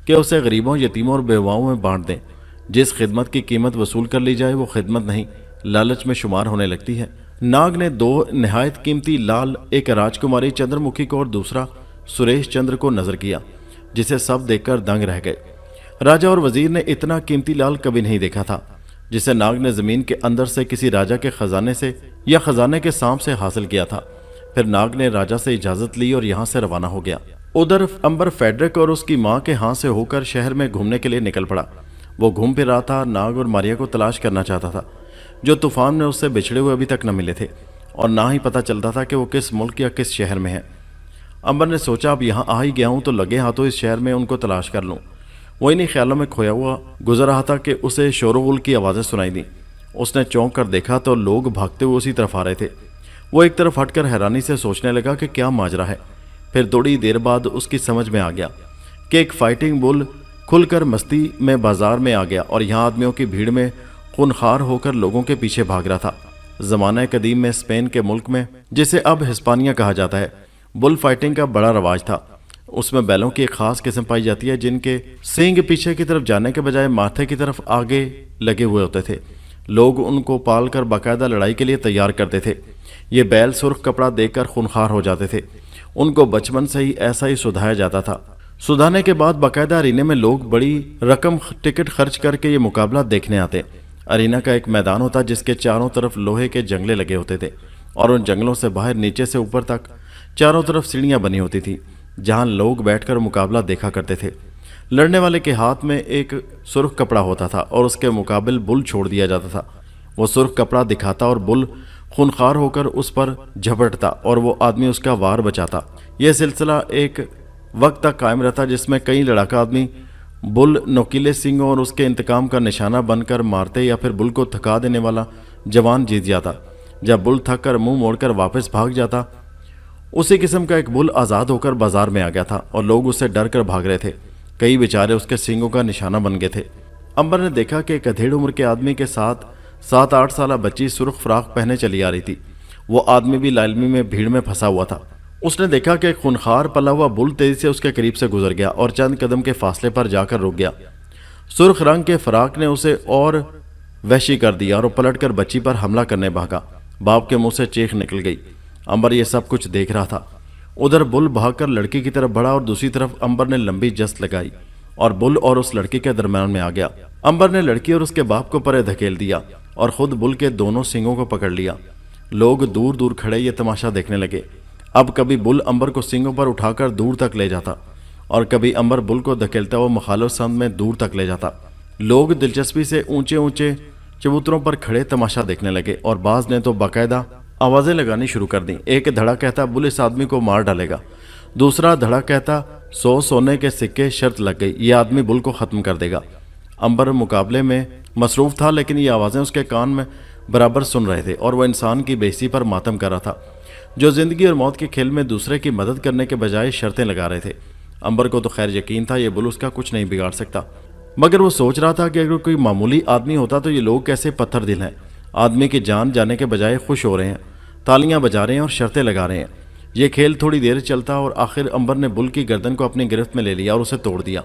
कि उसे गरीबों, यतीमों और बेवाओं में बांट दें। जिस खिदमत की कीमत वसूल कर ली जाए वो खिदमत नहीं, लालच में शुमार होने लगती है। नाग ने दो नहायत कीमती लाल, एक राजकुमारी चंद्रमुखी को और दूसरा सुरेश चंद्र को नजर किया, जिसे सब देखकर दंग रह गए। राजा और वजीर ने इतना कीमती लाल कभी नहीं देखा था, जिसे नाग ने जमीन के अंदर से किसी राजा के खजाने से या खजाने के सांप से हासिल किया था। फिर नाग ने राजा से इजाजत ली और यहाँ से रवाना हो गया। उधर अंबर फेडरिक और उसकी माँ के हाथ से होकर शहर में घूमने के लिए निकल पड़ा। वो घूम फिर रहा था, नाग और मारिया को तलाश करना चाहता था, जो तूफान में उससे बिछड़े हुए अभी तक न मिले थे, और ना ही पता चलता था कि वो किस मुल्क या किस शहर में है। अंबर ने सोचा, अब यहाँ आ ही गया हूँ तो लगे हाथों इस शहर में उनको तलाश कर लूँ। वो इन्हीं ख्यालों में खोया हुआ गुजर रहा था कि उसे शोरगुल की आवाज़ें सुनाई दी। उसने चौंक कर देखा तो लोग भागते हुए उसी तरफ आ रहे थे। वो एक तरफ हटकर हैरानी से सोचने लगा कि क्या माजरा है। फिर थोड़ी देर बाद उसकी समझ में आ गया कि एक फाइटिंग बुल खुलकर मस्ती में बाजार में आ गया और यहाँ आदमियों की भीड़ में खूनखार होकर लोगों के पीछे भाग रहा था। ज़माना कदीम में स्पेन के मुल्क में, जिसे अब हिस्पानिया कहा जाता है, बुल फाइटिंग का बड़ा रवाज था। उसमें बैलों की एक खास किस्म पाई जाती है जिनके सींग पीछे की तरफ जाने के बजाय माथे की तरफ आगे लगे हुए होते थे। लोग उनको पाल कर बाकायदा लड़ाई के लिए तैयार करते थे। ये बैल सुर्ख कपड़ा देकर खूनखार हो जाते थे। उनको बचपन से ही ऐसा ही सुधाया जाता था। सुधाने के बाद बाकायदा अरीने में लोग बड़ी रकम टिकट खर्च करके ये मुकाबला देखने आते। अरीना का एक मैदान होता जिसके चारों तरफ लोहे के जंगले लगे होते थे और उन जंगलों से बाहर नीचे से ऊपर तक चारों तरफ सीढ़ियां बनी होती थी जहां लोग बैठकर मुकाबला देखा करते थे। लड़ने वाले के हाथ में एक सुर्ख कपड़ा होता था और उसके मुकाबिल बुल छोड़ दिया जाता था। वो सुर्ख कपड़ा दिखाता और बुल खूनखार होकर उस पर झपटता और वो आदमी उसका वार बचाता। यह सिलसिला एक वक्त तक कायम रहता जिसमें कई लड़ाका आदमी बुल नोकीले सिंह और उसके इंतकाम का निशाना बनकर मारते या फिर बुल को थका देने वाला जवान जीत जाता। जब बुल थक कर मुंह मोड़कर वापस भाग जाता, उसी किस्म का एक बुल आज़ाद होकर बाजार में आ गया था और लोग उससे डर कर भाग रहे थे। कई बेचारे उसके सींगों का निशाना बन गए थे। अंबर ने देखा कि एक अधेड़ उम्र के आदमी के साथ 7-8 साल बच्ची सुर्ख फ्राक पहने चली आ रही थी। वो आदमी भी लालमी में भीड़ में फंसा हुआ था। उसने देखा कि खूनखार पला हुआ बुल तेजी से उसके करीब से गुजर गया और चंद कदम के फासले पर जाकर रुक गया। सुर्ख रंग के फराक ने उसे और वहशी कर दिया और पलटकर बच्ची पर हमला करने भागा। बाप के मुंह से चीख निकल गई। अंबर ये सब कुछ देख रहा था। उधर बुल भागकर लड़की की तरफ बढ़ा और दूसरी तरफ अंबर ने लंबी जस्त लगाई और बुल और उस लड़की के दरम्यान में आ गया। अंबर ने लड़की और उसके बाप को परे धकेल दिया और खुद बुल के दोनों सींगों को पकड़ लिया। लोग दूर दूर खड़े ये तमाशा देखने लगे। अब कभी बुल अंबर को सींगों पर उठाकर दूर तक ले जाता और कभी अंबर बुल को धकेलता हुआ मुखालिफ संद में दूर तक ले जाता। लोग दिलचस्पी से ऊंचे ऊंचे चबूतरों पर खड़े तमाशा देखने लगे और बाज ने तो बाकायदा आवाजें लगानी शुरू कर दी। एक धड़ा कहता बुल इस आदमी को मार डालेगा, दूसरा धड़ा कहता 100 सोने के सिक्के शर्त लग गई, ये आदमी बुल को खत्म कर देगा। अंबर मुकाबले में मसरूफ था लेकिन ये आवाजें उसके कान में बराबर सुन रहे थे और वह इंसान की बेइज्जती पर मातम कर रहा था जो जिंदगी और मौत के खेल में दूसरे की मदद करने के बजाय शर्तें लगा रहे थे। अंबर को तो खैर यकीन था ये बुल उसका कुछ नहीं बिगाड़ सकता, मगर वो सोच रहा था कि अगर कोई मामूली आदमी होता तो ये लोग कैसे पत्थर दिल हैं। आदमी की जान जाने के बजाय खुश हो रहे हैं, तालियां बजा रहे हैं और शर्तें लगा रहे हैं। ये खेल थोड़ी देर चलता और आखिर अंबर ने बुल की गर्दन को अपनी गिरफ्त में ले लिया और उसे तोड़ दिया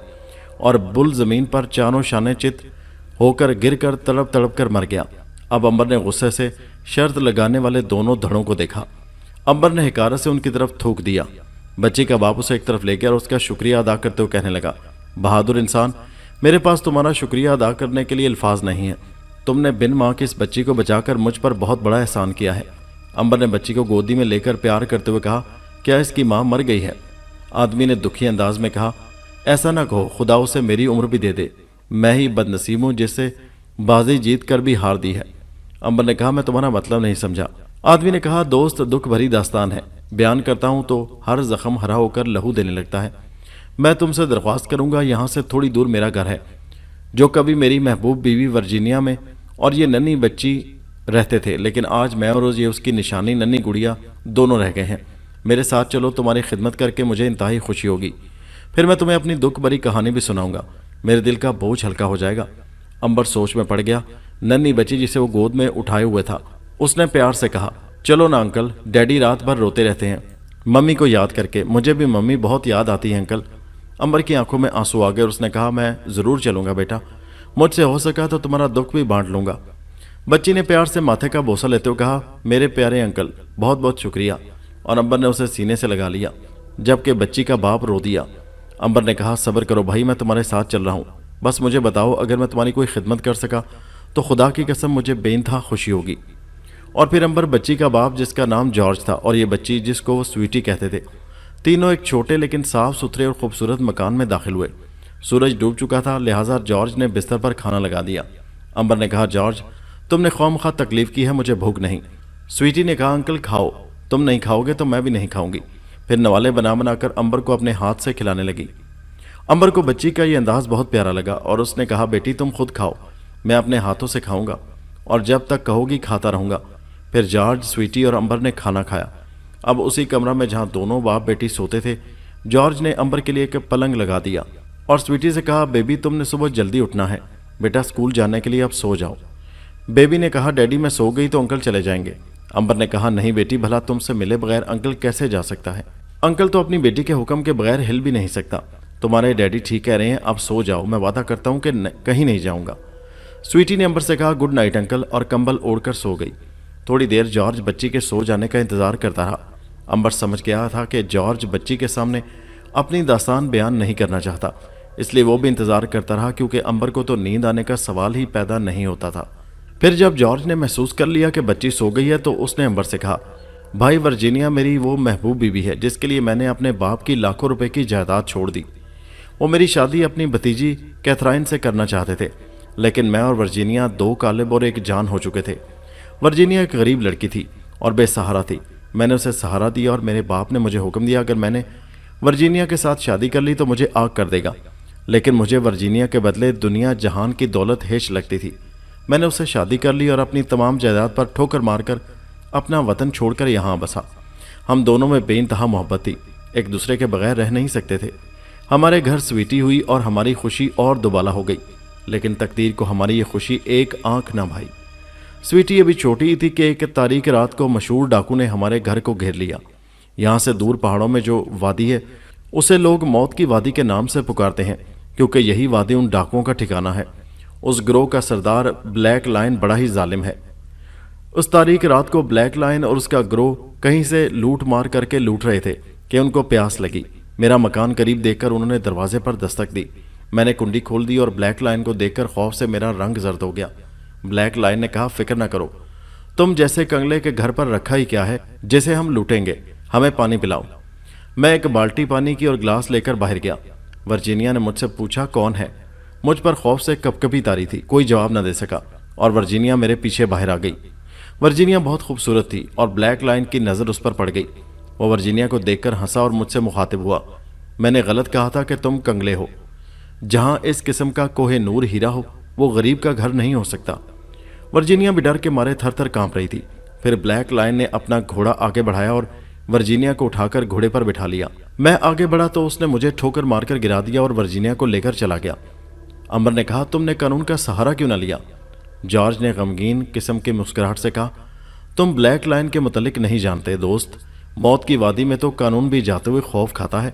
और बुल जमीन पर चारों शाने चित होकर गिर कर तड़प तड़प कर मर गया। अब अंबर ने गुस्से से शर्त लगाने वाले दोनों धड़ों को देखा। अंबर ने हिकारत से उनकी तरफ थूक दिया। बच्ची का बाप उसे एक तरफ ले गया और उसका शुक्रिया अदा करते हुए कहने लगा, बहादुर इंसान, मेरे पास तुम्हारा शुक्रिया अदा करने के लिए अल्फाज नहीं है। तुमने बिन माँ की इस बच्ची को बचाकर मुझ पर बहुत बड़ा एहसान किया है। अंबर ने बच्ची को गोदी में लेकर प्यार करते हुए कहा, क्या इसकी माँ मर गई है? आदमी ने दुखी अंदाज में कहा, ऐसा ना कहो, खुदा उसे मेरी उम्र भी दे दे। मैं ही बदनसीब हूँ जिससे बाजी जीत कर भी हार दी है। अंबर ने कहा, मैं तुम्हारा मतलब नहीं समझा। आदमी ने कहा, दोस्त, दुख भरी दास्तान है। बयान करता हूँ तो हर जख्म हरा होकर लहू देने लगता है। मैं तुमसे दरख्वास्त करूँगा, यहाँ से थोड़ी दूर मेरा घर है जो कभी मेरी महबूब बीवी वर्जीनिया में और ये नन्ही बच्ची रहते थे, लेकिन आज मैं और ये उसकी निशानी नन्ही गुड़िया दोनों रह गए हैं। मेरे साथ चलो, तुम्हारी खिदमत करके मुझे इंतहाई खुशी होगी। फिर मैं तुम्हें अपनी दुख भरी कहानी भी सुनाऊंगा, मेरे दिल का बोझ हल्का हो जाएगा। अंबर सोच में पड़ गया। नन्ही बच्ची जिसे वो गोद में उठाए हुए था, उसने प्यार से कहा, चलो ना अंकल, डैडी रात भर रोते रहते हैं मम्मी को याद करके। मुझे भी मम्मी बहुत याद आती है अंकल। अंबर की आंखों में आंसू आ गए और उसने कहा, मैं ज़रूर चलूँगा बेटा, मुझसे हो सका तो तुम्हारा दुख भी बांट लूँगा। बच्ची ने प्यार से माथे का बोसा लेते हुए कहा, मेरे प्यारे अंकल, बहुत बहुत शुक्रिया। और अंबर ने उसे सीने से लगा लिया, जबकि बच्ची का बाप रो दिया। अंबर ने कहा, सब्र करो भाई, मैं तुम्हारे साथ चल रहा हूँ। बस मुझे बताओ, अगर मैं तुम्हारी कोई खिदमत कर सका तो खुदा की कसम मुझे बेइंतहा खुशी होगी। और फिर अंबर बच्ची का बाप, जिसका नाम जॉर्ज था, और ये बच्ची जिसको वो स्वीटी कहते थे, तीनों एक छोटे लेकिन साफ सुथरे और खूबसूरत मकान में दाखिल हुए। सूरज डूब चुका था, लिहाजा जॉर्ज ने बिस्तर पर खाना लगा दिया। अंबर ने कहा, जॉर्ज, तुमने खौमखा तकलीफ की है, मुझे भूख नहीं। स्वीटी ने कहा, अंकल खाओ, तुम नहीं खाओगे तो मैं भी नहीं खाऊंगी। फिर नवाले बना बनाकर अंबर को अपने हाथ से खिलाने लगी। अंबर को बच्ची का ये अंदाज बहुत प्यारा लगा और उसने कहा, बेटी तुम खुद खाओ, मैं अपने हाथों से खाऊंगा और जब तक कहोगी खाता रहूंगा। फिर जॉर्ज, स्वीटी और अंबर ने खाना खाया। अब उसी कमरा में जहां दोनों बाप बेटी सोते थे, जॉर्ज ने अंबर के लिए एक पलंग लगा दिया और स्वीटी से कहा, बेबी तुमने सुबह जल्दी उठना है, बेटा स्कूल जाने के लिए अब सो जाओ। बेबी ने कहा, डैडी मैं सो गई तो अंकल चले जाएंगे। अंबर ने कहा, नहीं बेटी, भला तुमसे मिले बगैर अंकल कैसे जा सकता है? अंकल तो अपनी बेटी के हुक्म के बगैर हिल भी नहीं सकता। तुम्हारे डैडी ठीक कह रहे हैं, अब सो जाओ, मैं वादा करता हूं कि कहीं नहीं जाऊंगा। स्वीटी ने अंबर से कहा, गुड नाइट अंकल, और कंबल ओढ़कर सो गई। थोड़ी देर जॉर्ज बच्ची के सो जाने का इंतजार करता रहा। अंबर समझ गया था कि जॉर्ज बच्ची के सामने अपनी दास्तान बयान नहीं करना चाहता, इसलिए वो भी इंतजार करता रहा, क्योंकि अंबर को तो नींद आने का सवाल ही पैदा नहीं होता था। फिर जब जॉर्ज ने महसूस कर लिया कि बच्ची सो गई है तो उसने अंबर से कहा, भाई वर्जीनिया मेरी वो महबूब बीवी है जिसके लिए मैंने अपने बाप की लाखों रुपए की जायदाद छोड़ दी। वो मेरी शादी अपनी भतीजी कैथराइन से करना चाहते थे, लेकिन मैं और वर्जीनिया 2 कालिब और एक जान हो चुके थे। वर्जीनिया एक गरीब लड़की थी और बेसहारा थी। मैंने उसे सहारा दिया और मेरे बाप ने मुझे हुक्म दिया, अगर मैंने वर्जीनिया के साथ शादी कर ली तो मुझे आग कर देगा। लेकिन मुझे वर्जीनिया के बदले दुनिया जहान की दौलत हेच लगती थी। मैंने उससे शादी कर ली और अपनी तमाम जायदाद पर ठोकर मारकर अपना वतन छोड़कर यहाँ बसा। हम दोनों में बेइंतहा मोहब्बत थी, एक दूसरे के बगैर रह नहीं सकते थे। हमारे घर स्वीटी हुई और हमारी खुशी और दुबाला हो गई, लेकिन तकदीर को हमारी ये खुशी एक आंख ना भाई। स्वीटी अभी छोटी ही थी कि एक तारीख रात को मशहूर डाकू ने हमारे घर को घेर लिया। यहाँ से दूर पहाड़ों में जो वादी है उसे लोग मौत की वादी के नाम से पुकारते हैं, क्योंकि यही वादी उन डाकुओं का ठिकाना है। उस गिरोह का सरदार ब्लैक लायन बड़ा ही जालिम है। उस तारीख रात को ब्लैक लायन और उसका गिरोह कहीं से लूट मार करके लूट रहे थे कि उनको प्यास लगी। मेरा मकान करीब देखकर उन्होंने दरवाजे पर दस्तक दी। मैंने कुंडी खोल दी और ब्लैक लायन को देखकर खौफ से मेरा रंग जर्द हो गया। ब्लैक लायन ने कहा, फिक्र ना करो, तुम जैसे कंगले के घर पर रखा ही क्या है जिसे हम लूटेंगे, हमें पानी पिलाओ। मैं एक बाल्टी पानी की और गिलास लेकर बाहर गया। वर्जीनिया ने मुझसे पूछा, कौन है? मुझ पर खौफ से कपकपी तारी थी, कोई जवाब न दे सका और वर्जीनिया मेरे पीछे बाहर आ गई। वर्जीनिया बहुत खूबसूरत थी और ब्लैक लायन की नज़र उस पर पड़ गई। वो वर्जीनिया को देखकर हंसा और मुझसे मुखातिब हुआ, मैंने गलत कहा था कि तुम कंगले हो। जहां इस किस्म का कोहे नूर हीरा हो वो गरीब का घर नहीं हो सकता। वर्जीनिया भी डर के मारे थर थर कांप रही थी। फिर ब्लैक लायन ने अपना घोड़ा आगे बढ़ाया और वर्जीनिया को उठाकर घोड़े पर बिठा लिया। मैं आगे बढ़ा तो उसने मुझे ठोकर मारकर गिरा दिया और वर्जीनिया को लेकर चला गया। अंबर ने कहा, तुमने कानून का सहारा क्यों ना लिया? जॉर्ज ने गमगीन किस्म की मुस्कुराहट से कहा, तुम ब्लैक लायन के मुतल्लिक नहीं जानते दोस्त। मौत की वादी में तो कानून भी जाते हुए खौफ खाता है।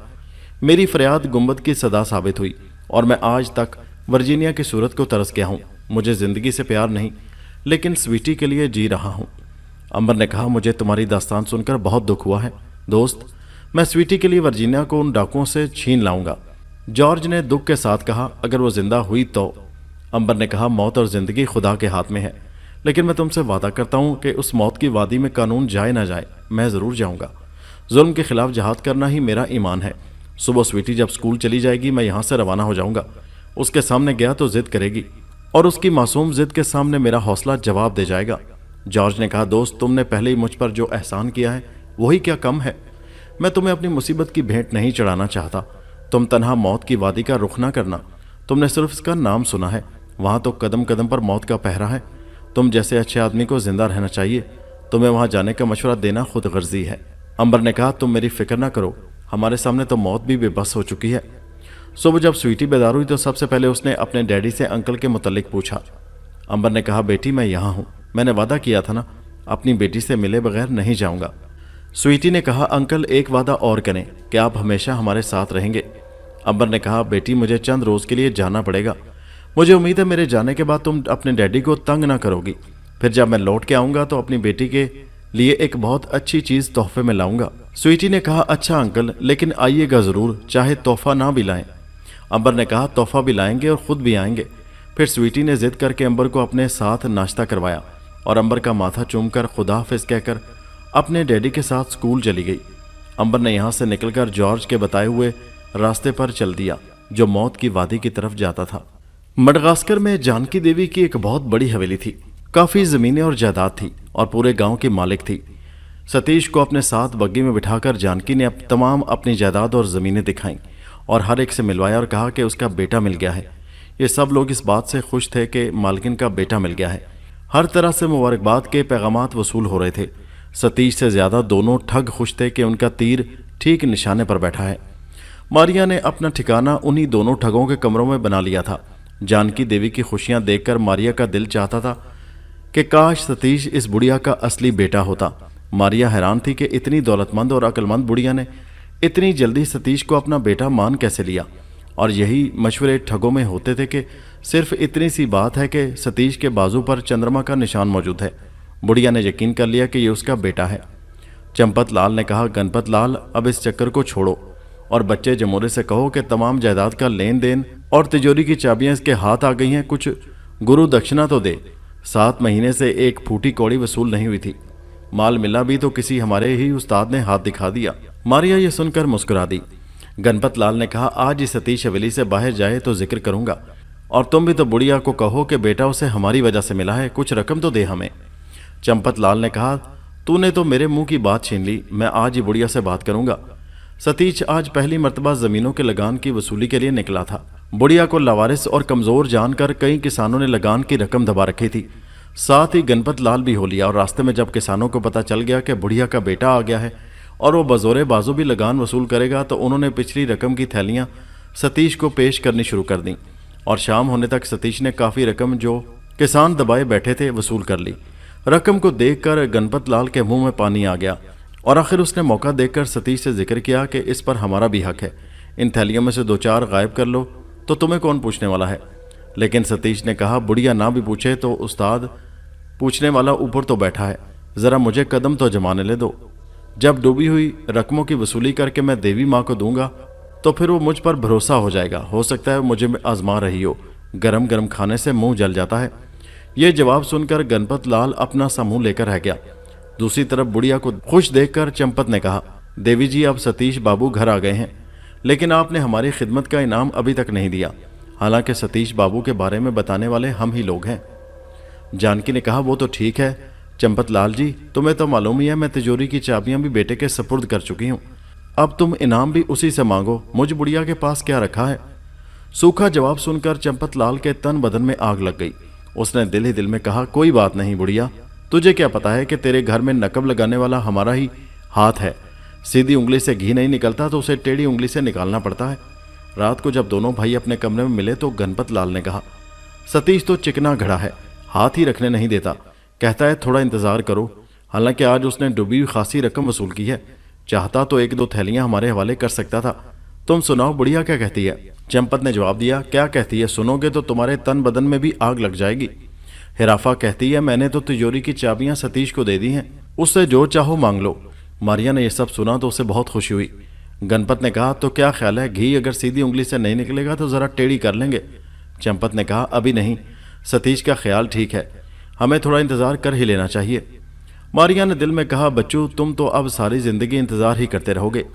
मेरी फरियाद गुंबद की सदा साबित हुई और मैं आज तक वर्जीनिया की सूरत को तरस गया हूँ। मुझे जिंदगी से प्यार नहीं, लेकिन स्वीटी के लिए जी रहा हूँ। अंबर ने कहा, मुझे तुम्हारी दास्तान सुनकर बहुत दुख हुआ है दोस्त। मैं स्वीटी के लिए वर्जीनिया को उन डाकुओं से छीन लाऊंगा। जॉर्ज ने दुख के साथ कहा, अगर वो जिंदा हुई तो? अंबर ने कहा, मौत और जिंदगी खुदा के हाथ में है, लेकिन मैं तुमसे वादा करता हूँ कि उस मौत की वादी में कानून जाए ना जाए, मैं ज़रूर जाऊँगा। जुल्म के खिलाफ जहाद करना ही मेरा ईमान है। सुबह स्वीटी जब स्कूल चली जाएगी मैं यहाँ से रवाना हो जाऊँगा। उसके सामने गया तो जिद करेगी और उसकी मासूम जिद के सामने मेरा हौसला जवाब दे जाएगा। जॉर्ज ने कहा, दोस्त तुमने पहले ही मुझ पर जो एहसान किया है वही क्या कम है? मैं तुम्हें अपनी मुसीबत की भेंट नहीं चढ़ाना चाहता। तुम तन्हा मौत की वादी का रुख ना करना। तुमने सिर्फ इसका नाम सुना है, वहाँ तो कदम कदम पर मौत का पहरा है। तुम जैसे अच्छे आदमी को जिंदा रहना चाहिए। तुम्हें वहाँ जाने का मशवरा देना खुद गर्जी है। अंबर ने कहा, तुम मेरी फिक्र ना करो, हमारे सामने तो मौत भी बेबस हो चुकी है। सुबह जब स्वीटी बेदार हुई तो सबसे पहले उसने अपने डैडी से अंकल के मुतल्लिक पूछा। अंबर ने कहा, बेटी मैं यहाँ हूँ, मैंने वादा किया था ना, अपनी बेटी से मिले बगैर नहीं जाऊँगा। स्वीटी ने कहा, अंकल एक वादा और करें कि आप हमेशा हमारे साथ रहेंगे। अंबर ने कहा, बेटी मुझे चंद रोज़ के लिए जाना पड़ेगा। मुझे उम्मीद है मेरे जाने के बाद तुम अपने डैडी को तंग ना करोगी। फिर जब मैं लौट के आऊँगा तो अपनी बेटी के लिए एक बहुत अच्छी चीज़ तोहफे में लाऊंगा। स्वीटी ने कहा, अच्छा अंकल, लेकिन आइएगा ज़रूर, चाहे तोहफा ना भी लाएं। अंबर ने कहा, तोहफा भी लाएंगे और ख़ुद भी आएंगे। फिर स्वीटी ने जिद करके अंबर को अपने साथ नाश्ता करवाया और अंबर का माथा चूमकर खुदा हाफिज़ कहकर अपने डैडी के साथ स्कूल चली गई। अंबर ने यहाँ से निकलकर जॉर्ज के बताए हुए रास्ते पर चल दिया जो मौत की वादी की तरफ जाता था। मडगास्कर में जानकी देवी की एक बहुत बड़ी हवेली थी। काफ़ी ज़मीनें और जायदाद थी और पूरे गांव की मालिक थी। सतीश को अपने साथ बग्गी में बिठाकर जानकी ने तमाम अपनी जायदाद और ज़मीनें दिखाईं और हर एक से मिलवाया और कहा कि उसका बेटा मिल गया है। ये सब लोग इस बात से खुश थे कि मालकिन का बेटा मिल गया है। हर तरह से मुबारकबाद के पैगामात वसूल हो रहे थे। सतीश से ज़्यादा दोनों ठग खुश थे कि उनका तीर ठीक निशाने पर बैठा है। मारिया ने अपना ठिकाना उन्हीं दोनों ठगों के कमरों में बना लिया था। जानकी देवी की खुशियां देखकर मारिया का दिल चाहता था कि काश सतीश इस बुढ़िया का असली बेटा होता। मारिया हैरान थी कि इतनी दौलतमंद और अक्लमंद बुढ़िया ने इतनी जल्दी सतीश को अपना बेटा मान कैसे लिया। और यही मशवरे ठगों में होते थे कि सिर्फ इतनी सी बात है कि सतीश के बाजू पर चंद्रमा का निशान मौजूद है। बुढ़िया ने यकीन कर लिया कि ये उसका बेटा है। चंपत लाल ने कहा, गणपत लाल, अब इस चक्कर को छोड़ो और बच्चे जमोरे से कहो कि तमाम जायदाद का लेन देन और तिजोरी की चाबियां इसके हाथ आ गई हैं, कुछ गुरु दक्षिणा तो दे। 7 महीने से एक फूटी कौड़ी वसूल नहीं हुई थी। माल मिला भी तो किसी हमारे ही उस्ताद ने हाथ दिखा दिया। मारिया ये सुनकर मुस्कुरा दी। गणपत लाल ने कहा, आज ही सतीश हवेली से बाहर जाए तो जिक्र करूंगा, और तुम भी तो बुढ़िया को कहो कि बेटा उसे हमारी वजह से मिला है, कुछ रकम तो दे हमें। चंपत लाल ने कहा, तूने तो मेरे मुंह की बात छीन ली, मैं आज ही बुढ़िया से बात करूंगा। सतीश आज पहली मर्तबा जमीनों के लगान की वसूली के लिए निकला था। बुढ़िया को लावारिस और कमजोर जानकर कई किसानों ने लगान की रकम दबा रखी थी। साथ ही गणपत लाल भी हो लिया, और रास्ते में जब किसानों को पता चल गया कि बुढ़िया का बेटा आ गया है और वो बजोरे बाजू भी लगान वसूल करेगा, तो उन्होंने पिछली रकम की थैलियां सतीश को पेश करनी शुरू कर दी। और शाम होने तक सतीश ने काफ़ी रकम जो किसान दबाए बैठे थे वसूल कर ली। रकम को देखकर गणपत लाल के मुंह में पानी आ गया, और आखिर उसने मौका देखकर सतीश से जिक्र किया कि इस पर हमारा भी हक है, इन थैलियों में से 2-4 गायब कर लो तो तुम्हें कौन पूछने वाला है। लेकिन सतीश ने कहा, बुढ़िया ना भी पूछे तो उस्ताद पूछने वाला ऊपर तो बैठा है, ज़रा मुझे कदम तो जमाने ले दो। जब डूबी हुई रकमों की वसूली करके मैं देवी माँ को दूंगा तो फिर वो मुझ पर भरोसा हो जाएगा। हो सकता है मुझे आजमा रही हो, गरम गरम खाने से मुंह जल जाता है। ये जवाब सुनकर गणपत लाल अपना सा मुंह लेकर रह गया। दूसरी तरफ बुढ़िया को खुश देखकर चंपत ने कहा, देवी जी, अब सतीश बाबू घर आ गए हैं, लेकिन आपने हमारी खिदमत का इनाम अभी तक नहीं दिया। हालांकि सतीश बाबू के बारे में बताने वाले हम ही लोग हैं। जानकी ने कहा, वो तो ठीक है चंपत लाल जी, तुम्हें तो मालूम ही है मैं तिजोरी की चाबियां भी बेटे के सपुर्द कर चुकी हूँ। अब तुम इनाम भी उसी से मांगो, मुझ बुढ़िया के पास क्या रखा है। सूखा जवाब सुनकर चंपत लाल के तन बदन में आग लग गई। उसने दिल ही दिल में कहा, कोई बात नहीं बुढ़िया, तुझे क्या पता है कि तेरे घर में नकब लगाने वाला हमारा ही हाथ है। सीधी उंगली से घी नहीं निकलता तो उसे टेढ़ी उंगली से निकालना पड़ता है। रात को जब दोनों भाई अपने कमरे में मिले तो गणपत लाल ने कहा, सतीश तो चिकना घड़ा है, हाथ ही रखने नहीं देता, कहता है थोड़ा इंतजार करो। हालांकि आज उसने डूबी हुई खासी रकम वसूल की है, चाहता तो 1-2 थैलियां हमारे हवाले कर सकता था। तुम सुनाओ बुढ़िया क्या कहती है। चंपत ने जवाब दिया, क्या कहती है, सुनोगे तो तुम्हारे तन बदन में भी आग लग जाएगी। हिराफा कहती है, मैंने तो तिजोरी की चाबियां सतीश को दे दी हैं, उससे जो चाहो मांग लो। मारिया ने यह सब सुना तो उसे बहुत खुशी हुई। गणपत ने कहा, तो क्या ख्याल है, घी अगर सीधी उंगली से नहीं निकलेगा तो जरा टेढ़ी कर लेंगे। चंपत ने कहा, अभी नहीं, सतीश का ख्याल ठीक है, हमें थोड़ा इंतजार कर ही लेना चाहिए। मारिया ने दिल में कहा, बच्चू तुम तो अब सारी जिंदगी इंतजार ही करते रहोगे।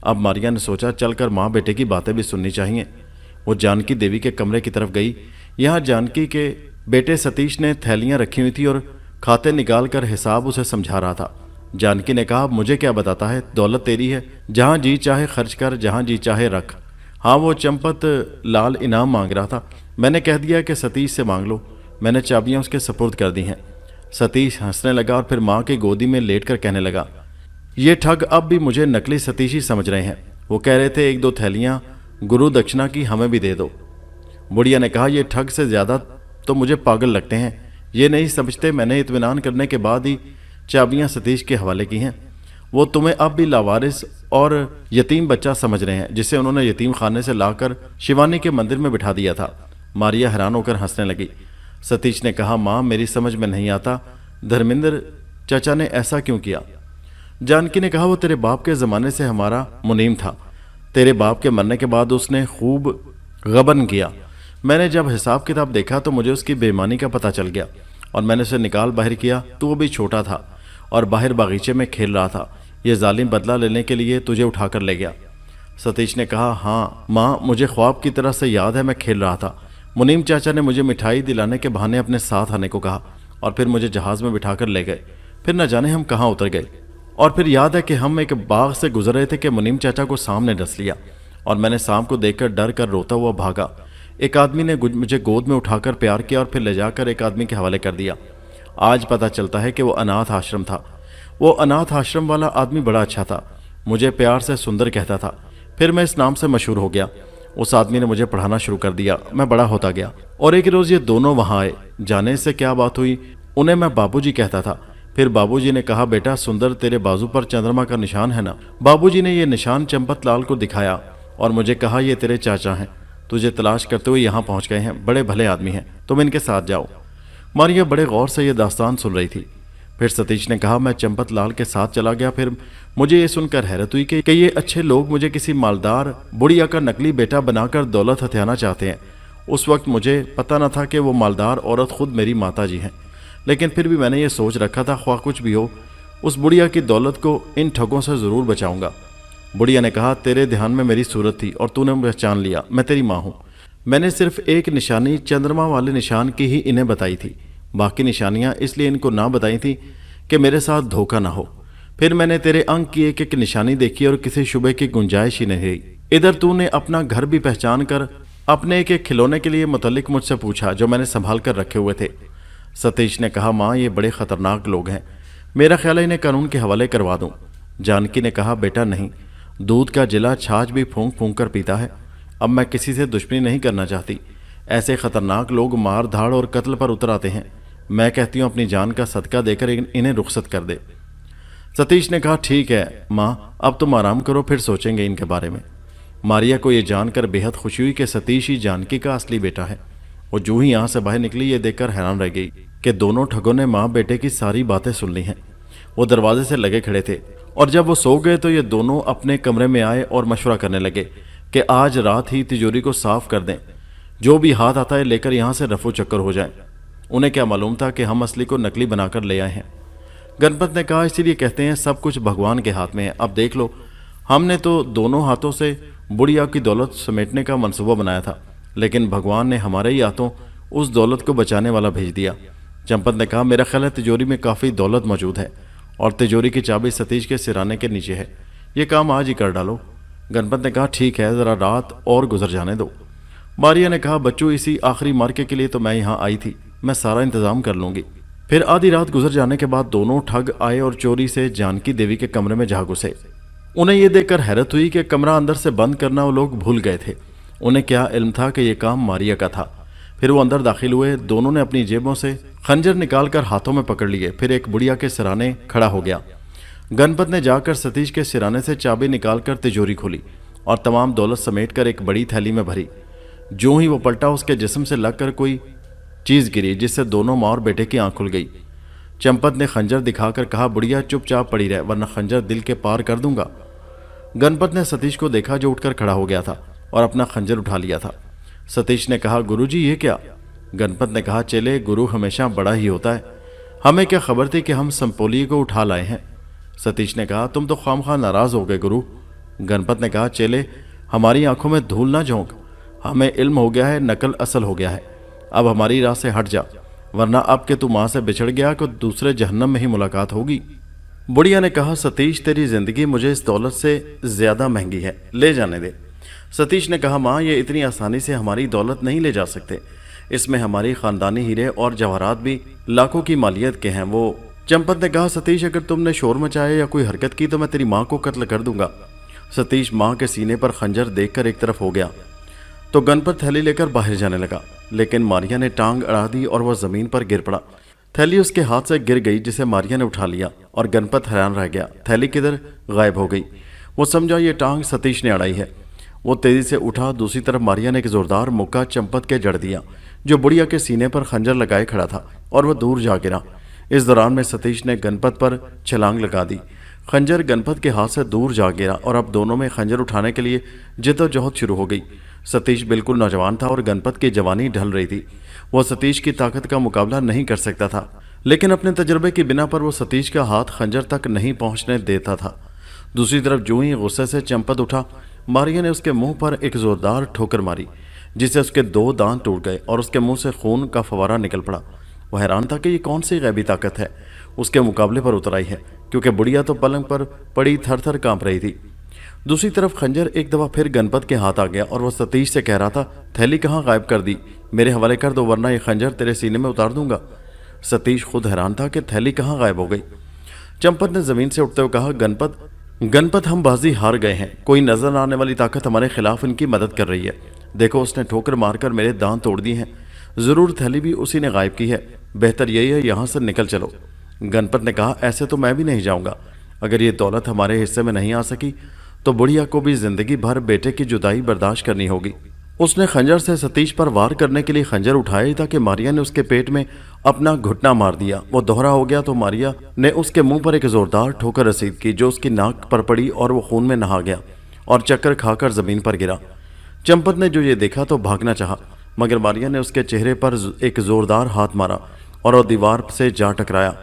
अब मारिया ने सोचा चलकर माँ बेटे की बातें भी सुननी चाहिए। वो जानकी देवी के कमरे की तरफ गई। यहाँ जानकी के बेटे सतीश ने थैलियां रखी हुई थी और खाते निकाल कर हिसाब उसे समझा रहा था। जानकी ने कहा, मुझे क्या बताता है, दौलत तेरी है, जहाँ जी चाहे खर्च कर, जहाँ जी चाहे रख। हाँ, वो चंपत लाल इनाम मांग रहा था, मैंने कह दिया कि सतीश से मांग लो, मैंने चाबियां उसके सपुर्द कर दी हैं। सतीश हंसने लगा और फिर माँ की गोदी में लेटकर कहने लगा, ये ठग अब भी मुझे नकली सतीश ही समझ रहे हैं। वो कह रहे थे 1-2 थैलियां गुरु दक्षिणा की हमें भी दे दो। बुढ़िया ने कहा, ये ठग से ज्यादा तो मुझे पागल लगते हैं, ये नहीं समझते मैंने इत्मीनान करने के बाद ही चाबियां सतीश के हवाले की हैं। वो तुम्हें अब भी लावारिस और यतीम बच्चा समझ रहे हैं, जिसे उन्होंने यतीम खाने से लाकर शिवानी के मंदिर में बिठा दिया था। मारिया हैरान होकर हंसने लगी। सतीश ने कहा, माँ मेरी समझ में नहीं आता, धर्मेंद्र चाचा ने ऐसा क्यों किया। जानकी ने कहा, वो तेरे बाप के ज़माने से हमारा मुनीम था, तेरे बाप के मरने के बाद उसने खूब गबन किया। मैंने जब हिसाब किताब देखा तो मुझे उसकी बेईमानी का पता चल गया और मैंने उसे निकाल बाहर किया, तो वो भी छोटा था और बाहर बागीचे में खेल रहा था। ये जालिम बदला लेने के लिए तुझे उठाकर ले गया। सतीश ने कहा, हाँ माँ, मुझे ख्वाब की तरह से याद है, मैं खेल रहा था। मुनीम चाचा ने मुझे मिठाई दिलाने के बहाने अपने साथ आने को कहा और फिर मुझे जहाज़ में बिठाकर ले गए। फिर न जाने हम कहाँ उतर गए। और फिर याद है कि हम एक बाग से गुजर रहे थे कि मुनीम चाचा को सांप ने डस लिया और मैंने सांप को देखकर डर कर रोता हुआ भागा। एक आदमी ने मुझे गोद में उठाकर प्यार किया और फिर ले जाकर एक आदमी के हवाले कर दिया। आज पता चलता है कि वो अनाथ आश्रम था। वो अनाथ आश्रम वाला आदमी बड़ा अच्छा था, मुझे प्यार से सुंदर कहता था। फिर मैं इस नाम से मशहूर हो गया। उस आदमी ने मुझे पढ़ाना शुरू कर दिया, मैं बड़ा होता गया और एक रोज़ ये दोनों वहाँ आए। जाने से क्या बात हुई उन्हें मैं बाबूजी कहता था। फिर बाबूजी ने कहा, बेटा सुंदर, तेरे बाजू पर चंद्रमा का निशान है ना। बाबूजी ने यह निशान चंपत लाल को दिखाया और मुझे कहा, ये तेरे चाचा हैं, तुझे तलाश करते हुए यहाँ पहुंच गए हैं, बड़े भले आदमी हैं, तुम इनके साथ जाओ। मारिया बड़े गौर से यह दास्तान सुन रही थी। फिर सतीश ने कहा, मैं चंपत लाल के साथ चला गया। फिर मुझे ये सुनकर हैरत हुई कि ये अच्छे लोग मुझे किसी मालदार बुढ़िया का नकली बेटा बनाकर दौलत हथियाना चाहते हैं। उस वक्त मुझे पता न था कि वो मालदार औरत खुद मेरी माता जी हैं, लेकिन फिर भी मैंने ये सोच रखा था, ख्वाह कुछ भी हो, उस बुढ़िया की दौलत को इन ठगों से ज़रूर बचाऊंगा। बुढ़िया ने कहा, तेरे ध्यान में मेरी सूरत थी और तूने पहचान लिया, मैं तेरी माँ हूँ। मैंने सिर्फ एक निशानी चंद्रमा वाले निशान की ही इन्हें बताई थी, बाकी निशानियाँ इसलिए इनको ना बताई थी कि मेरे साथ धोखा ना हो। फिर मैंने तेरे अंक की एक एक निशानी देखी और किसी शुबे की गुंजाइश ही नहीं रही। इधर तूने अपना घर भी पहचान कर अपने एक एक खिलौने के लिए मुतल्लिक मुझसे पूछा जो मैंने संभाल कर रखे हुए थे। सतीश ने कहा, माँ ये बड़े खतरनाक लोग हैं, मेरा ख्याल है इन्हें कानून के हवाले करवा दूं। जानकी ने कहा, बेटा नहीं, दूध का जिला छाछ भी फूंक फूंक कर पीता है। अब मैं किसी से दुश्मनी नहीं करना चाहती, ऐसे खतरनाक लोग मार धाड़ और कत्ल पर उतर आते हैं। मैं कहती हूँ अपनी जान का सदका देकर इन्हें रुखसत कर दे। सतीश ने कहा, ठीक है माँ, अब तुम आराम करो, फिर सोचेंगे इनके बारे में। मारिया को यह जानकर बेहद खुशी हुई कि सतीश ही जानकी का असली बेटा है। वो जो ही यहाँ से बाहर निकली, ये देखकर हैरान रह गई कि दोनों ठगों ने माँ बेटे की सारी बातें सुन ली हैं। वो दरवाजे से लगे खड़े थे और जब वो सो गए तो ये दोनों अपने कमरे में आए और मशवरा करने लगे कि आज रात ही तिजोरी को साफ कर दें, जो भी हाथ आता है लेकर यहाँ से रफू चक्कर हो जाए। उन्हें क्या मालूम था कि हम असली को नकली बनाकर ले आए हैं। गणपत ने कहा, इसीलिए कहते हैं सब कुछ भगवान के हाथ में है। अब देख लो, हमने तो दोनों हाथों से बुढ़िया की दौलत समेटने का मंसूबा बनाया था, लेकिन भगवान ने हमारे ही हाथों उस दौलत को बचाने वाला भेज दिया। चंपत ने कहा, मेरा ख्याल है तिजोरी में काफ़ी दौलत मौजूद है और तिजोरी की चाबी सतीश के सिराने के नीचे है, ये काम आज ही कर डालो। गणपत ने कहा, ठीक है, ज़रा रात और गुजर जाने दो। मारिया ने कहा, बच्चों इसी आखिरी मार्के के लिए तो मैं यहाँ आई थी, मैं सारा इंतजाम कर लूँगी। फिर आधी रात गुजर जाने के बाद दोनों ठग आए और चोरी से जानकी देवी के कमरे में जा घुसे। उन्हें यह देखकर हैरत हुई कि कमरा अंदर से बंद करना वो लोग भूल गए थे। उन्हें क्या इल्म था कि यह काम मारिया का था। फिर वो अंदर दाखिल हुए। दोनों ने अपनी जेबों से खंजर निकालकर हाथों में पकड़ लिए। फिर एक बुढ़िया के सिराने खड़ा हो गया। गणपत ने जाकर सतीश के सिराने से चाबी निकालकर तिजोरी खोली और तमाम दौलत समेटकर एक बड़ी थैली में भरी। जो ही वो पलटा, उसके जिस्म से लगकर कोई चीज गिरी, जिससे दोनों माँ और बेटे की आंख खुल गई। चंपत ने खंजर दिखाकर कहा, बुढ़िया चुपचाप पड़ी रहे, वरना खंजर दिल के पार कर दूंगा। गणपत ने सतीश को देखा जो उठकर खड़ा हो गया था और अपना खंजर उठा लिया था। सतीश ने कहा, गुरुजी ये क्या? गणपत ने कहा, चले, गुरु हमेशा बड़ा ही होता है, हमें क्या खबर थी कि हम संपोली को उठा लाए हैं। सतीश ने कहा, तुम तो खामखा नाराज हो गए गुरु। गणपत ने कहा, चले, हमारी आंखों में धूल ना झोंक, हमें इल्म हो गया है, नकल असल हो गया है, अब हमारी राह से हट जा, वरना अब के तू माँ से बिछड़ गया तो दूसरे जहन्नम में ही मुलाकात होगी। बुढ़िया ने कहा, सतीश तेरी जिंदगी मुझे इस दौलत से ज्यादा महंगी है, ले जाने दे। सतीश ने कहा, माँ ये इतनी आसानी से हमारी दौलत नहीं ले जा सकते, इसमें हमारी खानदानी हीरे और जवाहरात भी लाखों की मालियत के हैं। वो चंपत ने कहा, सतीश अगर तुमने शोर मचाया या कोई हरकत की तो मैं तेरी माँ को कत्ल कर दूंगा। सतीश माँ के सीने पर खंजर देखकर एक तरफ हो गया तो गणपत थैली लेकर बाहर जाने लगा, लेकिन मारिया ने टांग अड़ा दी और वह जमीन पर गिर पड़ा। थैली उसके हाथ से गिर गई, जिसे मारिया ने उठा लिया और गणपत हैरान रह गया, थैली किधर गायब हो गई। वो समझा ये टांग सतीश ने अड़ाई है। वो तेजी से उठा। दूसरी तरफ मारिया ने एक जोरदार मुक्का चंपत के जड़ दिया, जो बुढ़िया के सीने पर खंजर लगाए खड़ा था, और वह दूर जा गिरा। इस दौरान में सतीश ने गणपत पर छलांग लगा दी। खंजर गणपत के हाथ से दूर जा गिरा और अब दोनों में खंजर उठाने के लिए जिद्दोजहद शुरू हो गई। सतीश बिल्कुल नौजवान था और गणपत की जवानी ढल रही थी। वह सतीश की ताकत का मुकाबला नहीं कर सकता था, लेकिन अपने तजुर्बे की बिना पर वो सतीश का हाथ खंजर तक नहीं पहुंचने देता था। दूसरी तरफ जो ही गुस्से से चंपत उठा, मारिया ने उसके मुंह पर एक जोरदार ठोकर मारी, जिससे उसके 2 दांत टूट गए और उसके मुंह से खून का फवारा निकल पड़ा। वह हैरान था कि ये कौन सी गैबी ताकत है उसके मुकाबले पर उतर आई है, क्योंकि बुढ़िया तो पलंग पर पड़ी थर थर कांप रही थी। दूसरी तरफ खंजर एक दफा फिर गणपत के हाथ आ गया और वह सतीश से कह रहा था, थैली कहाँ गायब कर दी, मेरे हवाले कर दो, वरना ये खंजर तेरे सीने में उतार दूंगा। सतीश खुद हैरान था कि थैली कहाँ गायब हो गई। चंपत ने जमीन से उठते हुए कहा, गणपत हम बाजी हार गए हैं, कोई नजर न आने वाली ताकत हमारे खिलाफ इनकी मदद कर रही है। देखो, उसने ठोकर मारकर मेरे दांत तोड़ दिए हैं। जरूर थैली भी उसी ने गायब की है। बेहतर यही है यहाँ से निकल चलो। गणपत ने कहा, ऐसे तो मैं भी नहीं जाऊंगा। अगर ये दौलत हमारे हिस्से में नहीं आ सकी तो बुढ़िया को भी जिंदगी भर बेटे की जुदाई बर्दाश्त करनी होगी। उसने खंजर से सतीश पर वार करने के लिए खंजर उठाया ही था कि मारिया ने उसके पेट में अपना घुटना मार दिया। वो दोहरा हो गया तो मारिया ने उसके मुंह पर एक जोरदार ठोकर रसीद की जो उसकी नाक पर पड़ी और वो खून में नहा गया और चक्कर खाकर जमीन पर गिरा। चंपत ने जो ये देखा तो भागना चाहा, मगर मारिया ने उसके चेहरे पर एक जोरदार हाथ मारा और वो दीवार से जा टकराया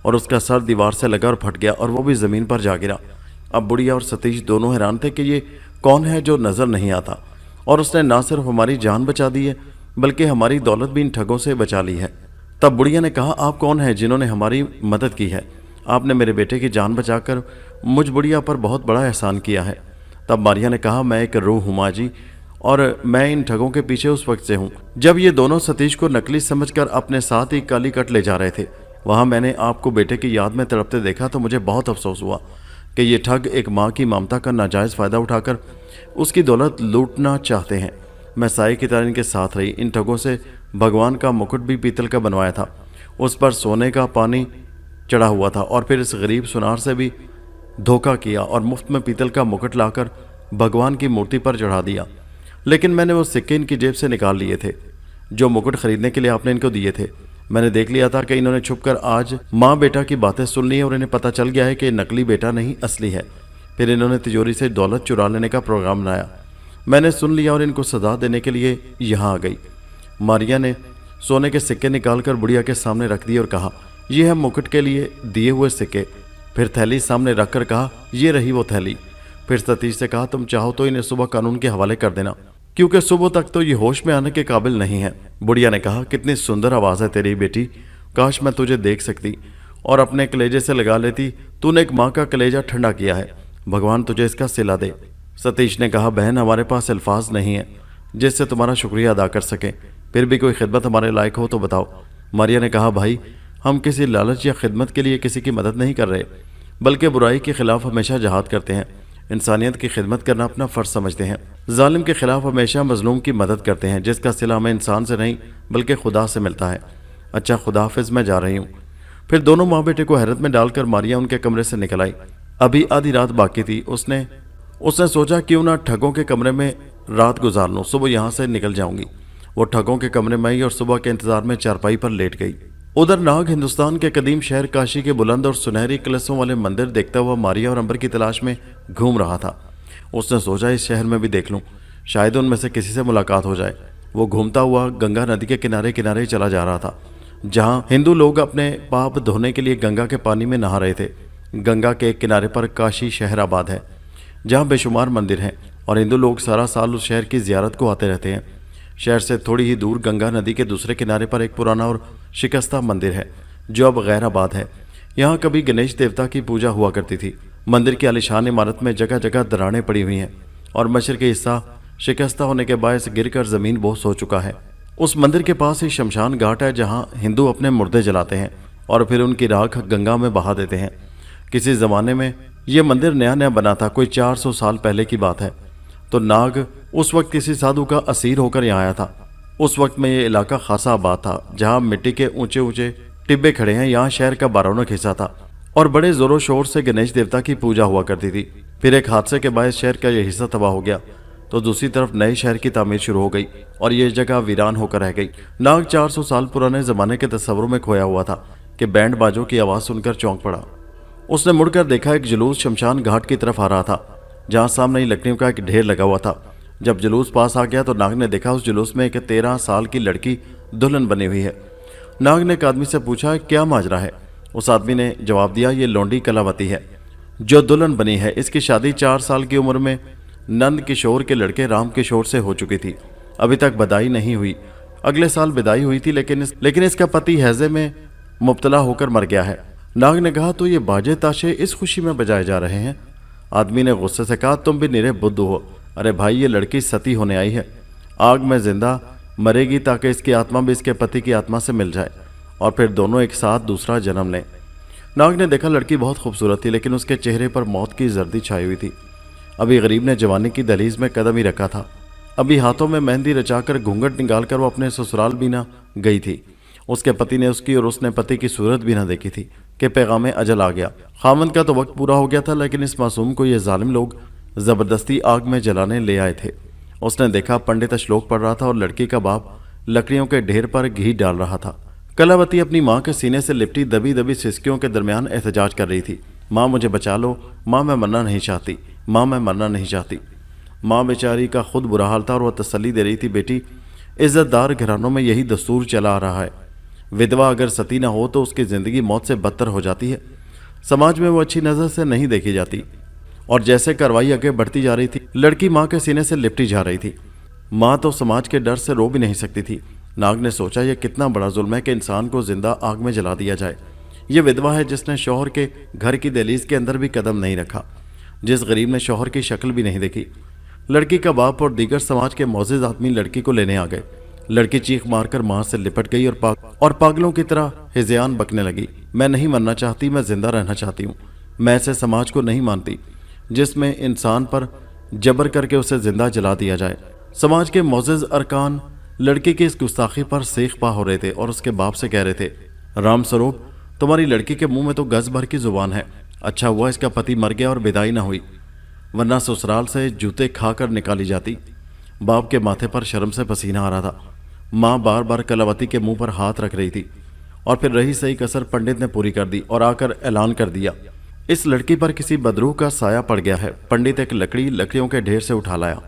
और उसका सर दीवार से लगा और फट गया और वो भी जमीन पर जा गिरा। अब बुढ़िया और सतीश दोनों हैरान थे कि ये कौन है जो नजर नहीं आता, और उसने ना सिर्फ हमारी जान बचा दी है बल्कि हमारी दौलत भी इन ठगों से बचा ली है। तब बुढ़िया ने कहा, आप कौन हैं जिन्होंने हमारी मदद की है? आपने मेरे बेटे की जान बचाकर मुझ बुढ़िया पर बहुत बड़ा एहसान किया है। तब मारिया ने कहा, मैं एक रूह हूँ माँ जी, और मैं इन ठगों के पीछे उस वक्त से हूँ जब ये दोनों सतीश को नकली समझकर अपने साथ ही कालीकट ले जा रहे थे। वहाँ मैंने आपको बेटे की याद में तड़पते देखा तो मुझे बहुत अफसोस हुआ कि ये ठग एक माँ की ममता का नाजायज़ फ़ायदा उठाकर उसकी दौलत लूटना चाहते हैं। मैं साई की तरह इनके साथ रही। इन ठगों से भगवान का मुकुट भी पीतल का बनवाया था, उस पर सोने का पानी चढ़ा हुआ था, और फिर इस गरीब सुनार से भी धोखा किया और मुफ्त में पीतल का मुकुट लाकर भगवान की मूर्ति पर चढ़ा दिया। लेकिन मैंने वो सिक्के इनकी जेब से निकाल लिए थे जो मुकुट खरीदने के लिए आपने इनको दिए थे। मैंने देख लिया था कि इन्होंने छुपकर आज माँ बेटा की बातें सुन ली है और इन्हें पता चल गया है कि नकली बेटा नहीं असली है। फिर इन्होंने तिजोरी से दौलत चुरा लेने का प्रोग्राम बनाया। मैंने सुन लिया और इनको सजा देने के लिए यहाँ आ गई। मारिया ने सोने के सिक्के निकालकर बुढ़िया के सामने रख दिए और कहा, ये है मुकुट के लिए दिए हुए सिक्के। फिर थैली सामने रखकर कहा, ये रही वो थैली। फिर सतीश से कहा, तुम चाहो तो इन्हें सुबह कानून के हवाले कर देना, क्योंकि सुबह तक तो ये होश में आने के काबिल नहीं है। बुढ़िया ने कहा, कितनी सुंदर आवाज़ है तेरी बेटी, काश मैं तुझे देख सकती और अपने कलेजे से लगा लेती। तूने एक माँ का कलेजा ठंडा किया है, भगवान तुझे इसका सिला दे। सतीश ने कहा, बहन हमारे पास अल्फाज नहीं है जिससे तुम्हारा शुक्रिया अदा कर सकें, फिर भी कोई खिदमत हमारे लायक हो तो बताओ। मारिया ने कहा, भाई हम किसी लालच या खिदमत के लिए किसी की मदद नहीं कर रहे, बल्कि बुराई के खिलाफ हमेशा जहाद करते हैं। इंसानियत की खिदमत करना अपना फ़र्ज समझते हैं। जालिम के खिलाफ हमेशा मजलूम की मदद करते हैं, जिसका सिला हमें इंसान से नहीं बल्कि खुदा से मिलता है। अच्छा खुदा हाफिज, मैं जा रही हूँ। फिर दोनों माँ बेटे को हैरत में डालकर मारिया उनके कमरे से निकल आई। अभी आधी रात बाकी थी। उसने सोचा क्यों ना ठगों के कमरे में रात गुजार लूँ, सुबह यहाँ से निकल जाऊंगी। वो ठगों के कमरे में आई और सुबह के इंतजार में चारपाई पर लेट गई। उधर नाग हिंदुस्तान के कदीम शहर काशी के बुलंद और सुनहरी कलशों वाले मंदिर देखता हुआ मारिया और अंबर की तलाश में घूम रहा था। उसने सोचा इस शहर में भी देख लूं, शायद उनमें से किसी से मुलाकात हो जाए। वो घूमता हुआ गंगा नदी के किनारे किनारे चला जा रहा था, जहाँ हिंदू लोग अपने पाप धोने के लिए गंगा के पानी में नहा रहे थे। गंगा के एक किनारे पर काशी शहर आबाद है, जहाँ बेशुमार मंदिर हैं और हिंदू लोग सारा साल उस शहर की जियारत को आते रहते हैं। शहर से थोड़ी ही दूर गंगा नदी के दूसरे किनारे पर एक पुराना और शिकस्ता मंदिर है जो अब गैराबाद है। यहाँ कभी गणेश देवता की पूजा हुआ करती थी। मंदिर की आलिशान इमारत में जगह जगह दरारें पड़ी हुई हैं और मशरक़ी हिस्सा शिकस्ता होने के बायस गिरकर ज़मीन बोस हो चुका है। उस मंदिर के पास ही शमशान घाट है, जहाँ हिंदू अपने मुर्दे जलाते हैं और फिर उनकी राख गंगा में बहा देते हैं। किसी ज़माने में ये मंदिर नया नया बना था, कोई 400 साल पहले की बात है। तो नाग उस वक्त किसी साधु का असीर होकर यहाँ आया था। उस वक्त में ये इलाका खासा आबाद था, जहाँ मिट्टी के ऊंचे ऊंचे टिब्बे खड़े हैं। यहाँ शहर का बारौनक हिस्सा था और बड़े जोरों शोर से गणेश देवता की पूजा हुआ करती थी। फिर एक हादसे के बाद शहर का यह हिस्सा तबाह हो गया, तो दूसरी तरफ नए शहर की तामीर शुरू हो गई और ये जगह वीरान होकर रह गई। नाग 400 साल पुराने जमाने के तस्वरों में खोया हुआ था कि बैंड बाजों की आवाज़ सुनकर चौंक पड़ा। उसने मुड़कर देखा, एक जुलूस शमशान घाट की तरफ आ रहा था, जहाँ सामने ही लकड़ियों का एक ढेर लगा हुआ था। जब जुलूस पास आ गया तो नाग ने देखा उस जुलूस में एक 13 साल की लड़की दुल्हन बनी हुई है। नाग ने एक आदमी से पूछा, क्या माजरा है? उस आदमी ने जवाब दिया, ये लौंडी कलावती है जो दुल्हन बनी है। इसकी शादी 4 साल की उम्र में नंद किशोर के लड़के राम किशोर से हो चुकी थी। अभी तक विदाई नहीं हुई। अगले साल विदाई हुई थी, लेकिन इसका पति हैजे में मुब्तला होकर मर गया है। नाग ने कहा, तो ये बाजे ताशे इस खुशी में बजाए जा रहे हैं? आदमी ने गुस्से से कहा, तुम भी निरे बुद्ध हो। अरे भाई, ये लड़की सती होने आई है, आग में जिंदा मरेगी ताकि इसकी आत्मा भी इसके पति की आत्मा से मिल जाए और फिर दोनों एक साथ दूसरा जन्म लें। नाग ने देखा लड़की बहुत खूबसूरत थी, लेकिन उसके चेहरे पर मौत की जर्दी छाई हुई थी। अभी गरीब ने जवानी की दहलीज में कदम ही रखा था। अभी हाथों में मेहंदी रचाकर घूंघट निकालकर वो अपने ससुराल भी ना गई थी। उसके पति ने उसकी और उसने पति की सूरत भी न देखी थी कि पैगाम अजल आ गया। खामद का तो वक्त पूरा हो गया था, लेकिन इस मासूम को ये जालिम लोग ज़बरदस्ती आग में जलाने ले आए थे। उसने देखा पंडित श्लोक पढ़ रहा था और लड़की का बाप लकड़ियों के ढेर पर घी डाल रहा था। कलावती अपनी माँ के सीने से लिपटी दबी दबी सिसकियों के दरमियान एहतजाज कर रही थी। माँ मुझे बचा लो, माँ मैं मरना नहीं चाहती, माँ मैं मरना नहीं चाहती। माँ बेचारी का खुद बुरा हाल था और वह तसल्ली दे रही थी, बेटी इज्जतदार घरानों में यही दस्तूर चला आ रहा है। विधवा अगर सती ना हो तो उसकी ज़िंदगी मौत से बदतर हो जाती है। समाज में वो अच्छी नज़र से नहीं देखी जाती। और जैसे कार्रवाई आगे बढ़ती जा रही थी, लड़की माँ के सीने से लिपटी जा रही थी। माँ तो समाज के डर से रो भी नहीं सकती थी। नाग ने सोचा यह कितना बड़ा जुल्म है कि इंसान को जिंदा आग में जला दिया जाए। ये विधवा है जिसने शौहर के घर की दहलीज के अंदर भी कदम नहीं रखा, जिस गरीब ने शौहर की शक्ल भी नहीं देखी। लड़की का बाप और दीगर समाज के मोअज़्ज़िज़ आदमी लड़की को लेने आ गए। लड़की चीख मारकर मां से लिपट गई और पागलों की तरह हिज़यान बकने लगी। मैं नहीं मरना चाहती, मैं जिंदा रहना चाहती हूँ। मैं ऐसे समाज को नहीं मानती जिसमें इंसान पर जबर करके उसे जिंदा जला दिया जाए। समाज के मोअज़्ज़िज़ अरकान लड़की की इस गुस्ताखी पर सेख पा हो रहे थे और उसके बाप से कह रहे थे, राम स्वरूप तुम्हारी लड़की के मुंह में तो गज भर की जुबान है। अच्छा हुआ इसका पति मर गया और विदाई ना हुई, वरना ससुराल से जूते खाकर निकाली जाती। बाप के माथे पर शर्म से पसीना आ रहा था। माँ बार बार कलावती के मुंह पर हाथ रख रही थी और फिर रही सही कसर पंडित ने पूरी कर दी और आकर ऐलान कर दिया, इस लड़की पर किसी बदरूह का साया पड़ गया है। पंडित एक लकड़ियों के ढेर से उठा लाया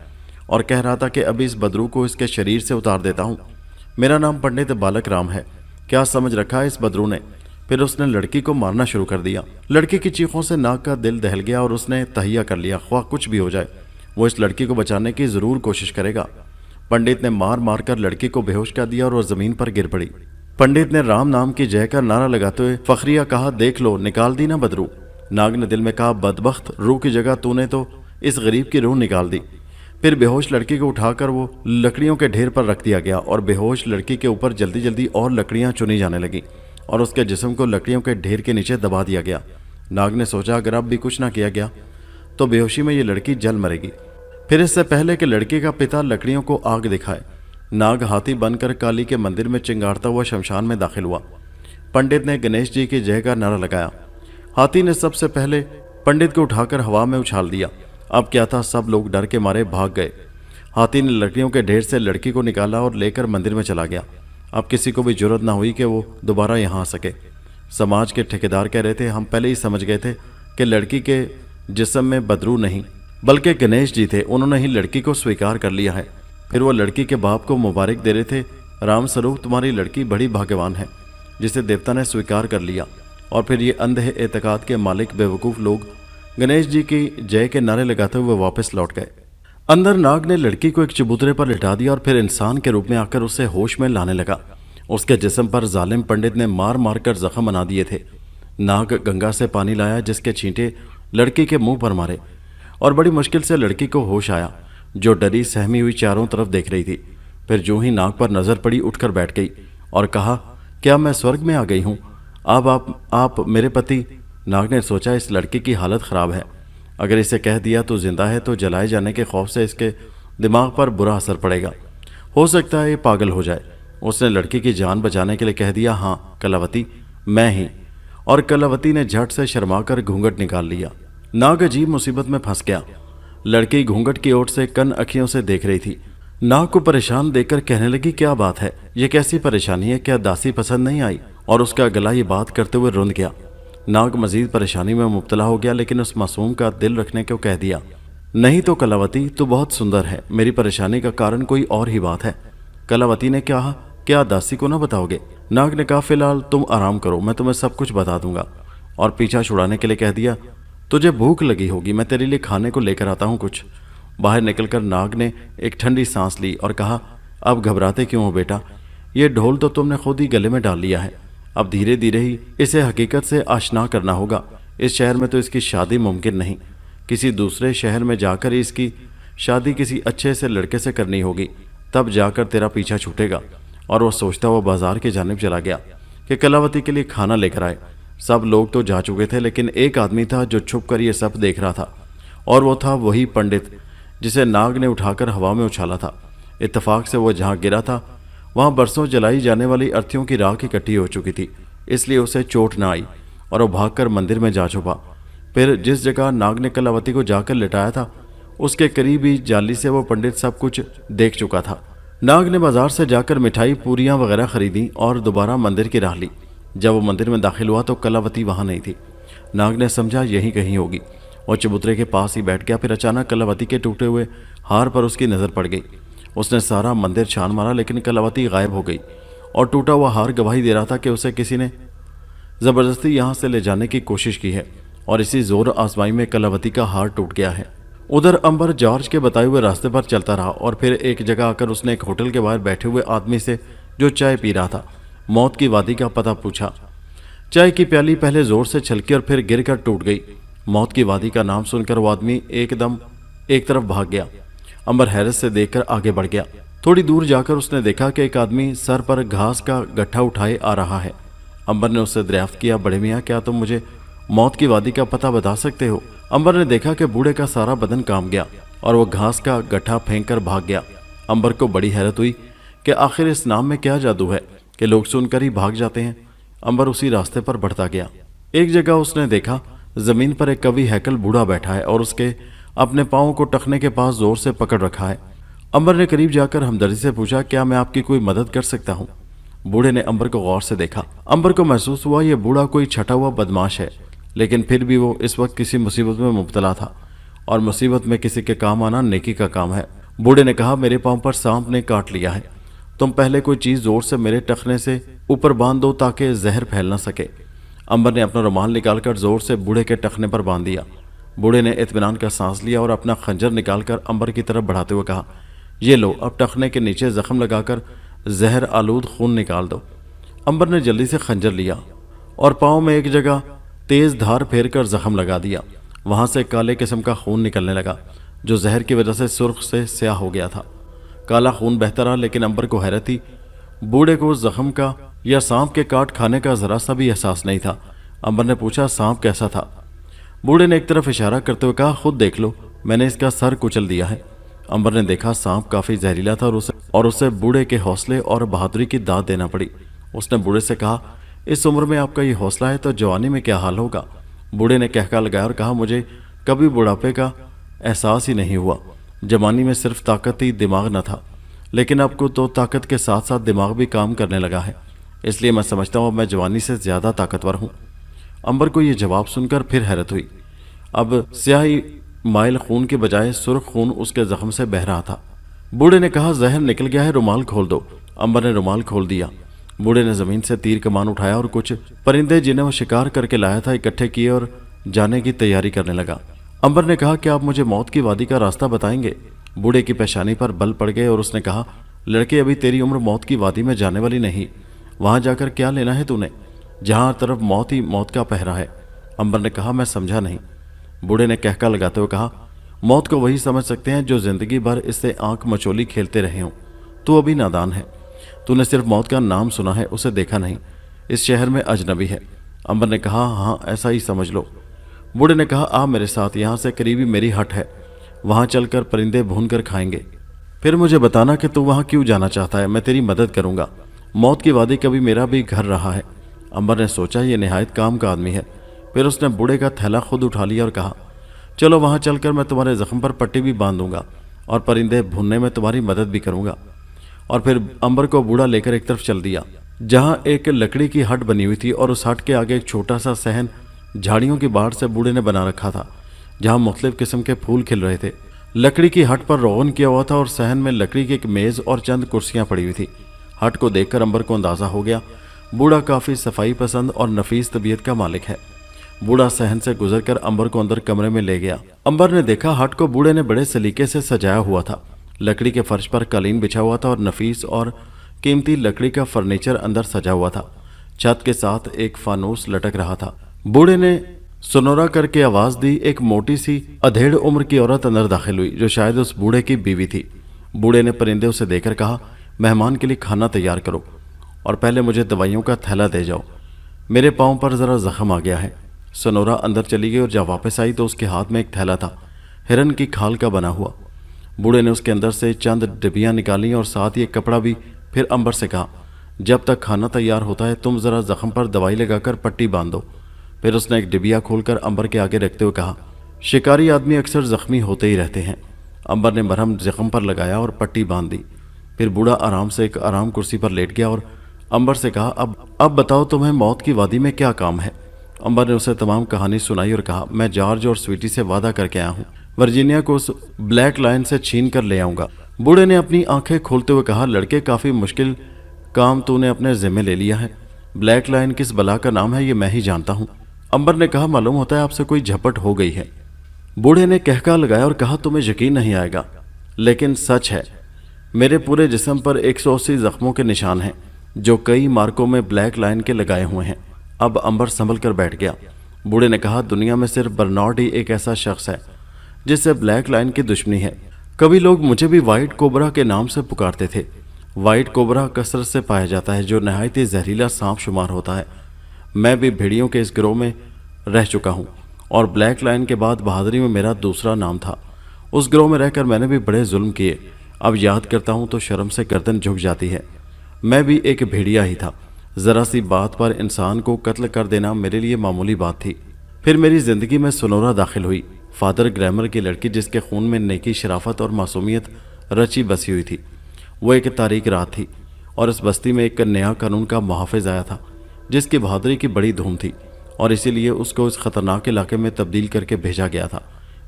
और कह रहा था कि अभी इस बदरूह को इसके शरीर से उतार देता हूँ। मेरा नाम पंडित बालक राम है, क्या समझ रखा है इस बदरूह ने। फिर उसने लड़की को मारना शुरू कर दिया। लड़की की चीखों से नाग का दिल दहल गया और उसने तहिया कर लिया, ख्वाह कुछ भी हो जाए वो इस लड़की को बचाने की जरूर कोशिश करेगा। पंडित ने मार मार कर लड़की को बेहोश कर दिया और वह जमीन पर गिर पड़ी। पंडित ने राम नाम की जय का नारा लगाते हुए फखरिया कहा, देख लो निकाल दी ना बदरू। नाग ने दिल में कहा, बदबख्त, रूह की जगह तूने तो इस गरीब की रूह निकाल दी। फिर बेहोश लड़की को उठाकर वो लकड़ियों के ढेर पर रख दिया गया और बेहोश लड़की के ऊपर जल्दी जल्दी और लकड़ियां चुनी जाने लगी और उसके जिस्म को लकड़ियों के ढेर के नीचे दबा दिया गया। नाग ने सोचा अगर अब भी कुछ ना किया गया तो बेहोशी में ये लड़की जल मरेगी। फिर इससे पहले कि लड़की का पिता लकड़ियों को आग दिखाए, नाग हाथी बनकर काली के मंदिर में चिंगारता हुआ शमशान में दाखिल हुआ। पंडित ने गणेश जी की जय का नारा लगाया। हाथी ने सबसे पहले पंडित को उठाकर हवा में उछाल दिया। अब क्या था, सब लोग डर के मारे भाग गए। हाथी ने लकड़ियों के ढेर से लड़की को निकाला और लेकर मंदिर में चला गया। अब किसी को भी जरूरत ना हुई कि वो दोबारा यहाँ आ सके। समाज के ठेकेदार कह रहे थे, हम पहले ही समझ गए थे कि लड़की के जिस्म में बदरू नहीं बल्कि गणेश जी थे, उन्होंने ही लड़की को स्वीकार कर लिया है। फिर वो लड़की के बाप को मुबारक दे रहे थे, राम स्वरूप तुम्हारी लड़की बड़ी भाग्यवान है जिसे देवता ने स्वीकार कर लिया। और फिर ये अंधे एतकाद के मालिक बेवकूफ़ लोग गणेश जी की जय के नारे लगाते हुए वापस लौट गए। अंदर नाग ने लड़की को एक चबूतरे पर लिटा दिया और फिर इंसान के रूप में आकर उसे होश में लाने लगा। उसके जिस्म पर जालिम पंडित ने मार मार कर जख्म बना दिए थे। नाग गंगा से पानी लाया जिसके छींटे लड़की के मुंह पर मारे और बड़ी मुश्किल से लड़की को होश आया, जो डरी सहमी हुई चारों तरफ देख रही थी। फिर जो ही नाग पर नजर पड़ी उठकर बैठ गई और कहा, क्या मैं स्वर्ग में आ गई हूँ? अब आप मेरे पति। नाग ने सोचा इस लड़की की हालत ख़राब है, अगर इसे कह दिया तो जिंदा है तो जलाए जाने के खौफ से इसके दिमाग पर बुरा असर पड़ेगा, हो सकता है ये पागल हो जाए। उसने लड़की की जान बचाने के लिए कह दिया, हाँ कलावती, मैं ही। और कलावती ने झट से शर्माकर घूंघट निकाल लिया। नाग अजीब मुसीबत में फंस गया। लड़की घूंघट की ओर से कन अखियों से देख रही थी। नाग को परेशान देखकर कहने लगी, क्या बात है, ये कैसी परेशानी है, क्या दासी पसंद नहीं आई? और उसका गला ये बात करते हुए रुंध गया। नाग मजीद परेशानी में मुब्तला हो गया, लेकिन उस मासूम का दिल रखने को कह दिया, नहीं तो कलावती तू बहुत सुंदर है, मेरी परेशानी का कारण कोई और ही बात है। कलावती ने कहा, क्या दासी को ना बताओगे? नाग ने कहा, फिलहाल तुम आराम करो, मैं तुम्हें सब कुछ बता दूंगा। और पीछा छुड़ाने के लिए कह दिया, तुझे भूख लगी होगी, मैं तेरे लिए खाने को लेकर आता हूँ कुछ। बाहर निकलकर नाग ने एक ठंडी सांस ली और कहा, अब घबराते क्यों हो बेटा, ये ढोल तो तुमने खुद ही गले में डाल लिया है, अब धीरे धीरे ही इसे हकीकत से आशना करना होगा। इस शहर में तो इसकी शादी मुमकिन नहीं, किसी दूसरे शहर में जाकर इसकी शादी किसी अच्छे से लड़के से करनी होगी, तब जाकर तेरा पीछा छूटेगा। और वह सोचता हुआ बाजार की जानिब चला गया कि कलावती के लिए खाना लेकर आए। सब लोग तो जा चुके थे, लेकिन एक आदमी था जो छुप कर ये सब देख रहा था, और वो था वही पंडित जिसे नाग ने उठाकर हवा में उछाला था। इत्तेफाक से वह जहाँ गिरा था वहां बरसों जलाई जाने वाली अर्थियों की राख इकट्ठी हो चुकी थी, इसलिए उसे चोट न आई और वो भागकर मंदिर में जा छुपा। फिर जिस जगह नाग ने कलावती को जाकर लिटाया था, उसके करीब ही जाली से वो पंडित सब कुछ देख चुका था। नाग ने बाजार से जाकर मिठाई पूरियां वगैरह खरीदी और दोबारा मंदिर की राह ली। जब वो मंदिर में दाखिल हुआ तो कलावती वहां नहीं थी। नाग ने समझा यहीं कहीं होगी और चबूतरे के पास ही बैठ गया। फिर अचानक कलावती के टूटे हुए हार पर उसकी नज़र पड़ गई। उसने सारा मंदिर छान मारा, लेकिन कलावती गायब हो गई और टूटा हुआ हार गवाही दे रहा था कि उसे किसी ने ज़बरदस्ती यहाँ से ले जाने की कोशिश की है और इसी जोर आजमाई में कलावती का हार टूट गया है। उधर अंबर जॉर्ज के बताए हुए रास्ते पर चलता रहा और फिर एक जगह आकर उसने एक होटल के बाहर बैठे हुए आदमी से, जो चाय पी रहा था, मौत की वादी का पता पूछा। चाय की प्याली पहले जोर से छलकी और फिर गिरकर टूट गई। मौत की वादी का नाम सुनकर वो आदमी एकदम एक तरफ भाग गया। अंबर हैरत से देखकर आगे बढ़ गया। थोड़ी दूर जाकर उसने देखा कि एक आदमी सर पर घास का गट्ठा उठाए आ रहा है। अंबर ने उससे दरियाफ्त किया, बड़े मियाँ, क्या तुम मुझे मौत की वादी का पता बता सकते हो? अंबर ने देखा कि बूढ़े का सारा बदन कांप गया और वो घास का गट्ठा फेंक कर भाग गया। अंबर को बड़ी हैरत हुई कि आखिर इस नाम में क्या जादू है कि लोग सुनकर ही भाग जाते हैं। अंबर उसी रास्ते पर बढ़ता गया। एक जगह उसने देखा जमीन पर एक कवि हैकल बूढ़ा बैठा है और उसके अपने पाँव को टखने के पास जोर से पकड़ रखा है। अंबर ने करीब जाकर हमदर्दी से पूछा, क्या मैं आपकी कोई मदद कर सकता हूँ? बूढ़े ने अंबर को गौर से देखा। अंबर को महसूस हुआ ये बूढ़ा कोई छटा हुआ बदमाश है, लेकिन फिर भी वो इस वक्त किसी मुसीबत में मुब्तला था और मुसीबत में किसी के काम आना नेकी का काम है। बूढ़े ने कहा, मेरे पाँव पर सांप ने काट लिया है, तुम पहले कोई चीज़ जोर से मेरे टखने से ऊपर बांध दो ताकि जहर फैल न सके। अंबर ने अपना रुमाल निकालकर जोर से बूढ़े के टखने पर बांध दिया। बूढ़े ने इत्मीनान का सांस लिया और अपना खंजर निकालकर अंबर की तरफ बढ़ाते हुए कहा, ये लो, अब टखने के नीचे जख्म लगाकर जहर आलूद खून निकाल दो। अंबर ने जल्दी से खंजर लिया और पाँव में एक जगह तेज धार फेर कर जख्म लगा दिया। वहां से काले किस्म का खून निकलने लगा, जो जहर की वजह से सुर्ख से स्याह हो गया था। काला खून बहता रहा, लेकिन अंबर को हैरत थी, बूढ़े को उस जख्म का या सांप के काट खाने का जरा सा भी एहसास नहीं था। अंबर ने पूछा, सांप कैसा था? बूढ़े ने एक तरफ इशारा करते हुए कहा, खुद देख लो, मैंने इसका सर कुचल दिया है। अंबर ने देखा सांप काफी जहरीला था और उसे बूढ़े के हौसले और बहादुरी की दाद देना पड़ी। उसने बूढ़े से कहा, इस उम्र में आपका ये हौसला है तो जवानी में क्या हाल होगा? बूढ़े ने कहका लगाया और कहा, मुझे कभी बुढ़ापे का एहसास ही नहीं हुआ। जवानी में सिर्फ ताकत ही दिमाग न था, लेकिन अब को तो ताकत के साथ साथ दिमाग भी काम करने लगा है, इसलिए मैं समझता हूँ मैं जवानी से ज्यादा ताकतवर हूँ। अंबर को यह जवाब सुनकर फिर हैरत हुई। अब स्याही माइल खून के बजाय सुर्ख खून उसके जख्म से बह रहा था। बूढ़े ने कहा, जहर निकल गया है, रुमाल खोल दो। अंबर ने रुमाल खोल दिया। बूढ़े ने जमीन से तीर कमान उठाया और कुछ परिंदे जिन्हें वो शिकार करके लाया था इकट्ठे किए और जाने की तैयारी करने लगा। अंबर ने कहा, क्या आप मुझे मौत की वादी का रास्ता बताएंगे? बूढ़े की पेशानी पर बल पड़ गए और उसने कहा, लड़के, अभी तेरी उम्र मौत की वादी में जाने वाली नहीं। वहां जाकर क्या लेना है तूने? जहां तरफ मौत ही मौत का पहरा है। अंबर ने कहा, मैं समझा नहीं। बूढ़े ने कहका लगाते हुए कहा, मौत को वही समझ सकते हैं जो जिंदगी भर इससे आंख मचोली खेलते रहे हों। तू अभी नादान है, तूने सिर्फ मौत का नाम सुना है, उसे देखा नहीं। इस शहर में अजनबी है। अंबर ने कहा, हाँ ऐसा ही समझ लो। बूढ़े ने कहा, आ मेरे साथ, यहाँ से करीबी मेरी हट है, वहां चलकर परिंदे भून कर खाएंगे। फिर मुझे बताना कि तू वहां क्यों जाना चाहता है, मैं तेरी मदद करूंगा। मौत की वादी कभी मेरा भी घर रहा है। अंबर ने सोचा, ये निहायत काम का आदमी है। फिर उसने बूढ़े का थैला खुद उठा लिया और कहा, चलो वहां चलकर मैं तुम्हारे जख्म पर पट्टी भी बांध दूंगा और परिंदे भूनने में तुम्हारी मदद भी करूंगा। और फिर अंबर को बूढ़ा लेकर एक तरफ चल दिया, जहां एक लकड़ी की हट बनी हुई थी और उस हट के आगे एक छोटा सा सहन झाड़ियों की बाढ़ से बूढ़े ने बना रखा था, जहां मुख्तलिफ किस्म के फूल खिल रहे थे। लकड़ी की हट पर रोगन किया हुआ था और सहन में लकड़ी की एक मेज और चंद कुर्सियां पड़ी हुई थी। हट को देखकर अंबर को अंदाजा हो गया, बूढ़ा काफी सफाई पसंद और नफीस तबीयत का मालिक है। बूढ़ा सहन से गुजरकर अंबर को अंदर कमरे में ले गया। अंबर ने देखा हट को बूढ़े ने बड़े सलीके से सजाया हुआ था। लकड़ी के फर्श पर कालीन बिछा हुआ था और नफीस और कीमती लकड़ी का फर्नीचर अंदर सजा हुआ था। छत के साथ एक फानूस लटक रहा था। बूढ़े ने सुनोरा करके आवाज दी। एक मोटी सी अधेड़ उम्र की औरत अंदर दाखिल हुई, जो शायद उस बूढ़े की बीवी थी। बूढ़े ने परिंदे उसे देकर कहा, मेहमान के लिए खाना तैयार करो और पहले मुझे दवाइयों का थैला दे जाओ, मेरे पाँव पर जरा जख्म आ गया है। सुनोरा अंदर चली गई और जब वापस आई तो उसके हाथ में एक थैला था, हिरन की खाल का बना हुआ। बूढ़े ने उसके अंदर से चंद डिबियां निकाली और साथ ही एक कपड़ा भी फिर अंबर से कहा, जब तक खाना तैयार होता है तुम ज़रा ज़ख्म पर दवाई लगाकर पट्टी बांध दो। फिर उसने एक डिबिया खोलकर अंबर के आगे रखते हुए कहा, शिकारी आदमी अक्सर ज़ख्मी होते ही रहते हैं। अंबर ने मरहम ज़ख्म पर लगाया और पट्टी बांध दी। फिर बूढ़ा आराम से एक आराम कुर्सी पर लेट गया और अंबर से कहा, अब बताओ तुम्हें मौत की वादी में क्या काम है। अंबर ने उसे तमाम कहानी सुनाई और कहा, मैं जॉर्ज और स्वीटी से वादा करके आया हूँ, वर्जीनिया को उस ब्लैक लायन से छीन कर ले आऊँगा। बूढ़े ने अपनी आंखें खोलते हुए कहा, लड़के काफ़ी मुश्किल काम तूने अपने जिम्मे ले लिया है। ब्लैक लायन किस बला का नाम है ये मैं ही जानता हूँ। अंबर ने कहा, मालूम होता है आपसे कोई झपट हो गई है। बूढ़े ने कहका लगाया और कहा, तुम्हें यकीन नहीं आएगा लेकिन सच है, मेरे पूरे जिस्म पर 180 जख्मों के निशान हैं जो कई मार्कों में ब्लैक लायन के लगाए हुए हैं। अब अंबर संभल कर बैठ गया। बूढ़े ने कहा, दुनिया में सिर्फ बर्नार्ड ही एक ऐसा शख्स है जिससे ब्लैक लायन की दुश्मनी है। कभी लोग मुझे भी वाइट कोबरा के नाम से पुकारते थे। वाइट कोबरा कसरत से पाया जाता है जो नहायत ही जहरीला सांप शुमार होता है। मैं भी भेड़ियों के इस गिरोह में रह चुका हूँ और ब्लैक लायन के बाद बहादुरी में मेरा दूसरा नाम था। उस गिरोह में रहकर मैंने भी बड़े जुल्म किए। अब याद करता हूँ तो शर्म से गर्दन झुक जाती है। मैं भी एक भेड़िया ही था। ज़रा सी बात पर इंसान को कत्ल कर देना मेरे लिए मामूली बात थी। फिर मेरी ज़िंदगी में सोनोरा दाखिल हुई, फादर ग्रैमर की लड़की जिसके खून में नेकी, शराफत और मासूमियत रची बसी हुई थी। वो एक तारीक रात थी और इस बस्ती में एक नया कानून का मुहाफ़िज़ आया था जिसकी बहादुरी की बड़ी धूम थी और इसीलिए उसको इस ख़तरनाक इलाके में तब्दील करके भेजा गया था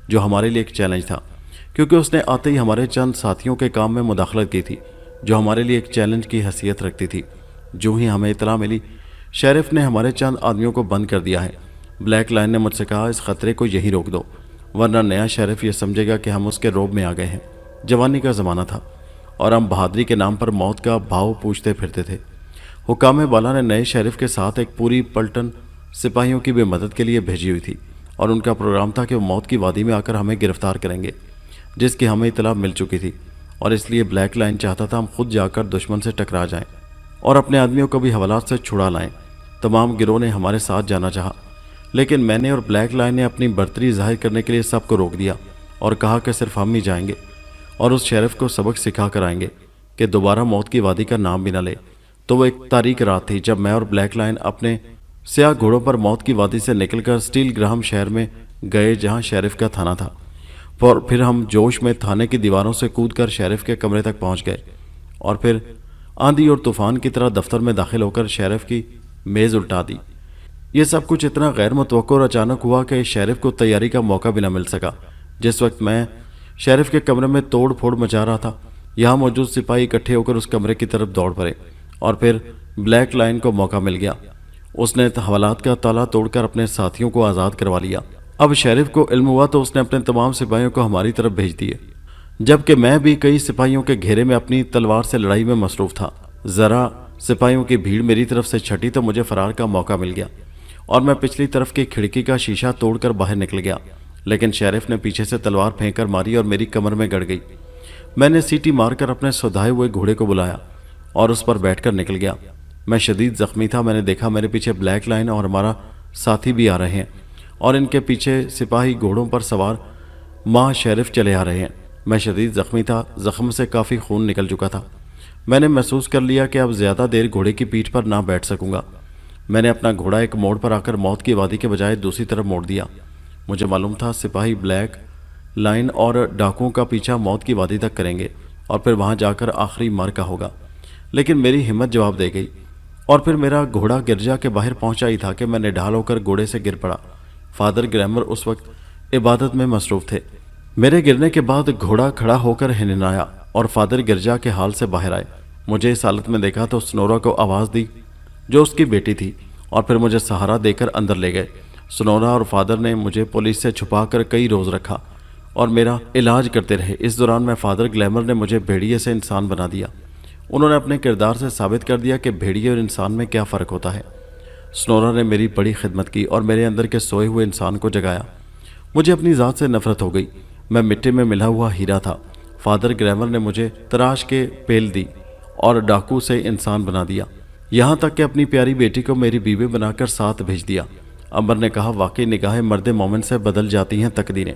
जो हमारे लिए एक चैलेंज था, क्योंकि उसने आते ही हमारे चंद साथियों के काम में मुदाखलत की थी जो हमारे लिए एक चैलेंज की हैसियत रखती थी। जो ही हमें इतला मिली, शेरिफ ने हमारे चंद आदमियों को बंद कर दिया है। ब्लैक लायन ने मुझसे कहा, इस खतरे को यहीं रोक दो वरना नया शेरिफ ये समझेगा कि हम उसके रोब में आ गए हैं। जवानी का ज़माना था और हम बहादुरी के नाम पर मौत का भाव पूछते फिरते थे। हुकाम बाला ने नए शेरिफ के साथ एक पूरी पलटन सिपाहियों की भी मदद के लिए भेजी हुई थी और उनका प्रोग्राम था कि वो मौत की वादी में आकर हमें गिरफ्तार करेंगे, जिसकी हमें इतला मिल चुकी थी। और इसलिए ब्लैक लायन चाहता था हम खुद जाकर दुश्मन से टकरा जाएं और अपने आदमियों को भी हवालात से छुड़ा लाएं। तमाम गिरोह ने हमारे साथ जाना चाहा, लेकिन मैंने और ब्लैक लायन ने अपनी बर्तरी जाहिर करने के लिए सबको रोक दिया और कहा कि सिर्फ हम ही जाएंगे और उस शेरिफ को सबक सिखा कर आएंगे कि दोबारा मौत की वादी का नाम भी न ले। तो वो एक तारीक रात थी जब मैं और ब्लैक लायन अपने स्याह घोड़ों पर मौत की वादी से निकलकर स्टील ग्राहम शहर में गए जहाँ शेरिफ का थाना था। और फिर हम जोश में थाने की दीवारों से कूदकर शेरिफ के कमरे तक पहुंच गए और फिर आंधी और तूफान की तरह दफ्तर में दाखिल होकर शेरिफ की मेज़ उल्टा दी। ये सब कुछ इतना गैर मुतवक्को और अचानक हुआ कि शेरिफ को तैयारी का मौका भी न मिल सका। जिस वक्त मैं शेरिफ के कमरे में तोड़ फोड़ मचा रहा था, यहाँ मौजूद सिपाही इकट्ठे होकर उस कमरे की तरफ दौड़ पड़े और फिर ब्लैक लायन को मौका मिल गया। उसने हवालात का ताला तोड़कर अपने साथियों को आज़ाद करवा लिया। अब शेरिफ को इल्म हुआ तो उसने अपने तमाम सिपाहियों को हमारी तरफ भेज दिए, जबकि मैं भी कई सिपाहियों के घेरे में अपनी तलवार से लड़ाई में मसरूफ़ था। ज़रा सिपाहियों की भीड़ मेरी तरफ से छटी तो मुझे फरार का मौका मिल गया और मैं पिछली तरफ की खिड़की का शीशा तोड़कर बाहर निकल गया, लेकिन शेरिफ ने पीछे से तलवार फेंक कर मारी और मेरी कमर में गड़ गई। मैंने सीटी मारकर अपने सुधाए हुए घोड़े को बुलाया और उस पर बैठकर निकल गया। मैं शदीद ज़ख्मी था। मैंने देखा मेरे पीछे ब्लैक लायन और हमारा साथी भी आ रहे हैं और इनके पीछे सिपाही घोड़ों पर सवार माँ शेरिफ चले आ रहे हैं। मैं शदीद ज़ख्मी था, ज़ख्म से काफ़ी खून निकल चुका था। मैंने महसूस कर लिया कि अब ज़्यादा देर घोड़े की पीठ पर ना बैठ सकूंगा। मैंने अपना घोड़ा एक मोड़ पर आकर मौत की वादी के बजाय दूसरी तरफ मोड़ दिया। मुझे मालूम था सिपाही ब्लैक लाइन और डाकुओं का पीछा मौत की वादी तक करेंगे और फिर वहां जाकर आखिरी मरका होगा, लेकिन मेरी हिम्मत जवाब दे गई और फिर मेरा घोड़ा गिरजा के बाहर पहुंचा ही था कि मैं निढाल होकर घोड़े से गिर पड़ा। फादर ग्रैमर उस वक्त इबादत में मसरूफ़ थे। मेरे गिरने के बाद घोड़ा खड़ा होकर हिनहिनाया और फादर गिरजा के हाल से बाहर आए। मुझे इस हालत में देखा तो सोनोरा को आवाज़ दी जो उसकी बेटी थी और फिर मुझे सहारा देकर अंदर ले गए। सोनोरा और फादर ने मुझे पुलिस से छुपाकर कई रोज़ रखा और मेरा इलाज करते रहे। इस दौरान में फादर ग्लैमर ने मुझे भेड़िए से इंसान बना दिया। उन्होंने अपने किरदार से साबित कर दिया कि भेड़िए और इंसान में क्या फ़र्क होता है। सोनोरा ने मेरी बड़ी खिदमत की और मेरे अंदर के सोए हुए इंसान को जगाया। मुझे अपनी ज़ात से नफरत हो गई। मैं मिट्टी में मिला हुआ हीरा था। फादर ग्रैमर ने मुझे तराश के पेल दी और डाकू से इंसान बना दिया, यहाँ तक कि अपनी प्यारी बेटी को मेरी बीवी बनाकर साथ भेज दिया। अंबर ने कहा, वाकई निगाहें मर्द मोमिन से बदल जाती हैं तकदीरें।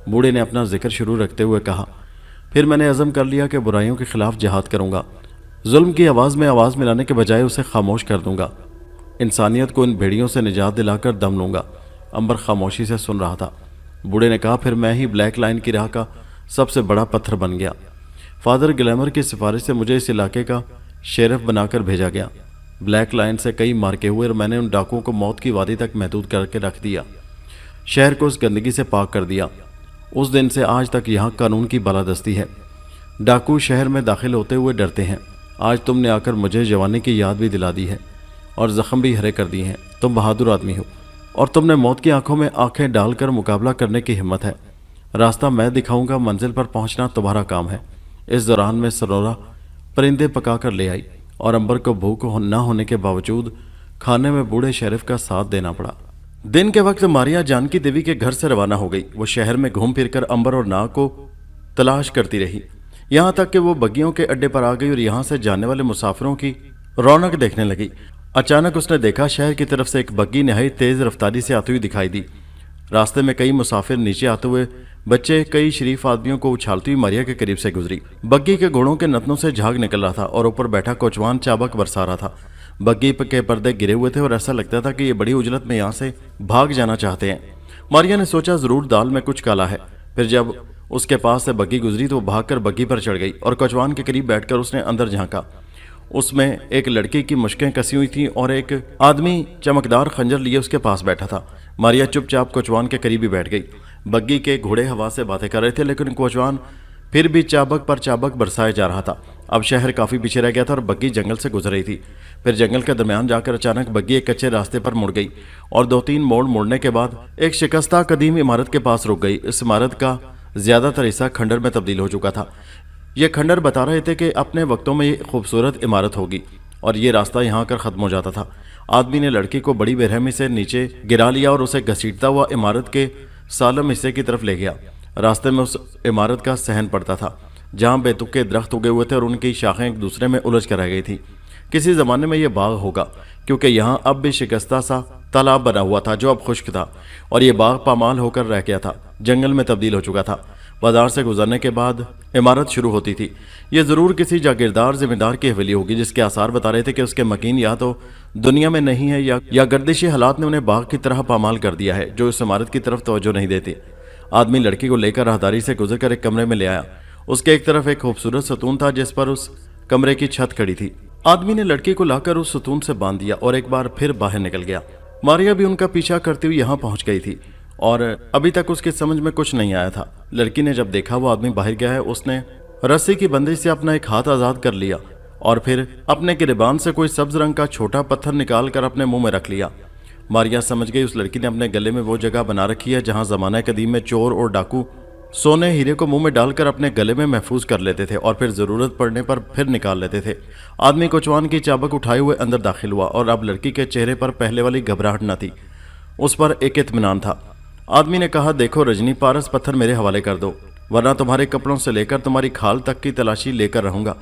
बूढ़े ने अपना जिक्र शुरू रखते हुए कहा, फिर मैंने अज़म कर लिया कि बुराइयों के खिलाफ जिहाद करूँगा, जुल्म की आवाज़ में आवाज़ मिलाने के बजाय उसे खामोश कर दूंगा। इंसानियत को इन भेड़ियों से निजात दिलाकर दम लूंगा। अंबर खामोशी से सुन रहा था। बूढ़े ने कहा, फिर मैं ही ब्लैक लाइन की राह का सबसे बड़ा पत्थर बन गया। फादर ग्लैमर की सिफारिश से मुझे इस इलाके का शेरिफ बनाकर भेजा गया। ब्लैक लाइन से कई मार के हुए और मैंने उन डाकुओं को मौत की वादी तक महदूद करके रख दिया। शहर को उस गंदगी से पाक कर दिया। उस दिन से आज तक यहाँ कानून की बालादस्ती है। डाकू शहर में दाखिल होते हुए डरते हैं। आज तुमने आकर मुझे जवानी की याद भी दिला दी है और जख्म भी हरे कर दिए हैं। तुम बहादुर आदमी हो और तुमने मौत की आंखों में आंखें डालकर मुकाबला करने की हिम्मत है। रास्ता मैं दिखाऊंगा, मंजिल पर पहुंचना तुम्हारा काम है। इस दौरान में सरोरा परिंदे पका कर ले आई और अंबर को भूख न होने के बावजूद खाने में बूढ़े शेरिफ का साथ देना पड़ा। दिन के वक्त मारिया जानकी देवी के घर से रवाना हो गई। वो शहर में घूम फिरकर अंबर और नाग को तलाश करती रही, यहाँ तक कि वो बग्गियों के अड्डे पर आ गई और यहाँ से जाने वाले मुसाफिरों की रौनक देखने लगी। अचानक उसने देखा शहर की तरफ से एक बग्गी नहाई तेज रफ्तारी से आती हुई दिखाई दी। रास्ते में कई मुसाफिर, नीचे आते हुए बच्चे, कई शरीफ आदमियों को उछालती हुई मारिया के करीब से गुजरी। बग्गी के घोड़ों के नतनों से झाग निकल रहा था और ऊपर बैठा कोचवान चाबक बरसा रहा था। बग्गी के पर्दे गिरे हुए थे और ऐसा लगता था कि ये बड़ी उजलत में यहाँ से भाग जाना चाहते हैं। मारिया ने सोचा जरूर दाल में कुछ काला है। फिर जब उसके पास से बग्गी गुजरी तो भागकर बग्गी पर चढ़ गई और कोचवान के करीब बैठकर उसने अंदर झांका। उसमें एक लड़की की मुश्कें कसी हुई थी और एक आदमी चमकदार खंजर लिए उसके पास बैठा था। मारिया चुपचाप कोचवान के करीब ही बैठ गई। बग्गी के घोड़े हवा से बातें कर रहे थे, लेकिन कोचवान फिर भी चाबक पर चाबक बरसाए जा रहा था। अब शहर काफी पीछे रह गया था और बग्गी जंगल से गुजर रही थी। फिर जंगल के दरमियान जाकर अचानक बग्गी एक कच्चे रास्ते पर मुड़ गई और 2-3 मोड़ मुड़ने के बाद एक शिकस्ता कदीम इमारत के पास रुक गई। इस इमारत का ज्यादातर हिस्सा खंडर में तब्दील हो चुका था। ये खंडर बता रहे थे कि अपने वक्तों में ये खूबसूरत इमारत होगी और ये रास्ता यहाँ आकर खत्म हो जाता था। आदमी ने लड़की को बड़ी बेरहमी से नीचे गिरा लिया और उसे घसीटता हुआ इमारत के सालम हिस्से की तरफ ले गया। रास्ते में उस इमारत का सहन पड़ता था जहाँ बेतुके दरख्त उगे हुए थे और उनकी शाखें एक दूसरे में उलझ कर रह गई थी। किसी जमाने में यह बाग होगा, क्योंकि यहाँ अब भी शिकस्ता सा तालाब बना हुआ था जो अब खुश्क था और ये बाग पामाल होकर रह गया था, जंगल में तब्दील हो चुका था। बाजार से गुजरने के बाद इमारत शुरू होती थी। यह जरूर किसी जागीरदार जिम्मेदार की हवेली होगी, जिसके आसार बता रहे थे कि उसके मकीन या तो दुनिया में नहीं है या गर्दिशी हालात ने उन्हें बाग की तरह पामाल कर दिया है जो इस इमारत की तरफ तवज्जो नहीं देती। आदमी लड़की को लेकर राहदारी से गुजरकर एक कमरे में ले आया। उसके एक तरफ एक खूबसूरत सतून था जिस पर उस कमरे की छत खड़ी थी। आदमी ने लड़की को लाकर उस सतून से बांध दिया और एक बार फिर बाहर निकल गया। मारिया भी उनका पीछा करती हुई यहाँ पहुंच गई थी और अभी तक उसके समझ में कुछ नहीं आया था। लड़की ने जब देखा वो आदमी बाहर गया है, उसने रस्सी की बंदिश से अपना एक हाथ आजाद कर लिया और फिर अपने गिरेबान से कोई सब्ज रंग का छोटा पत्थर निकाल कर अपने मुंह में रख लिया। मारिया समझ गई उस लड़की ने अपने गले में वो जगह बना रखी है जहां जमाना कदीम में चोर और डाकू सोने हीरे को मुंह में डालकर अपने गले में महफूज कर लेते थे और फिर जरूरत पड़ने पर फिर निकाल लेते थे। आदमी कोचवान की चाबक उठाए हुए अंदर दाखिल हुआ और अब लड़की के चेहरे पर पहले वाली घबराहट न थी, उस पर एक इत्मीनान था। आदमी ने कहा, देखो रजनी, पारस पत्थर मेरे हवाले कर दो, वरना तुम्हारे कपड़ों से लेकर तुम्हारी खाल तक की तलाशी लेकर रहूंगा।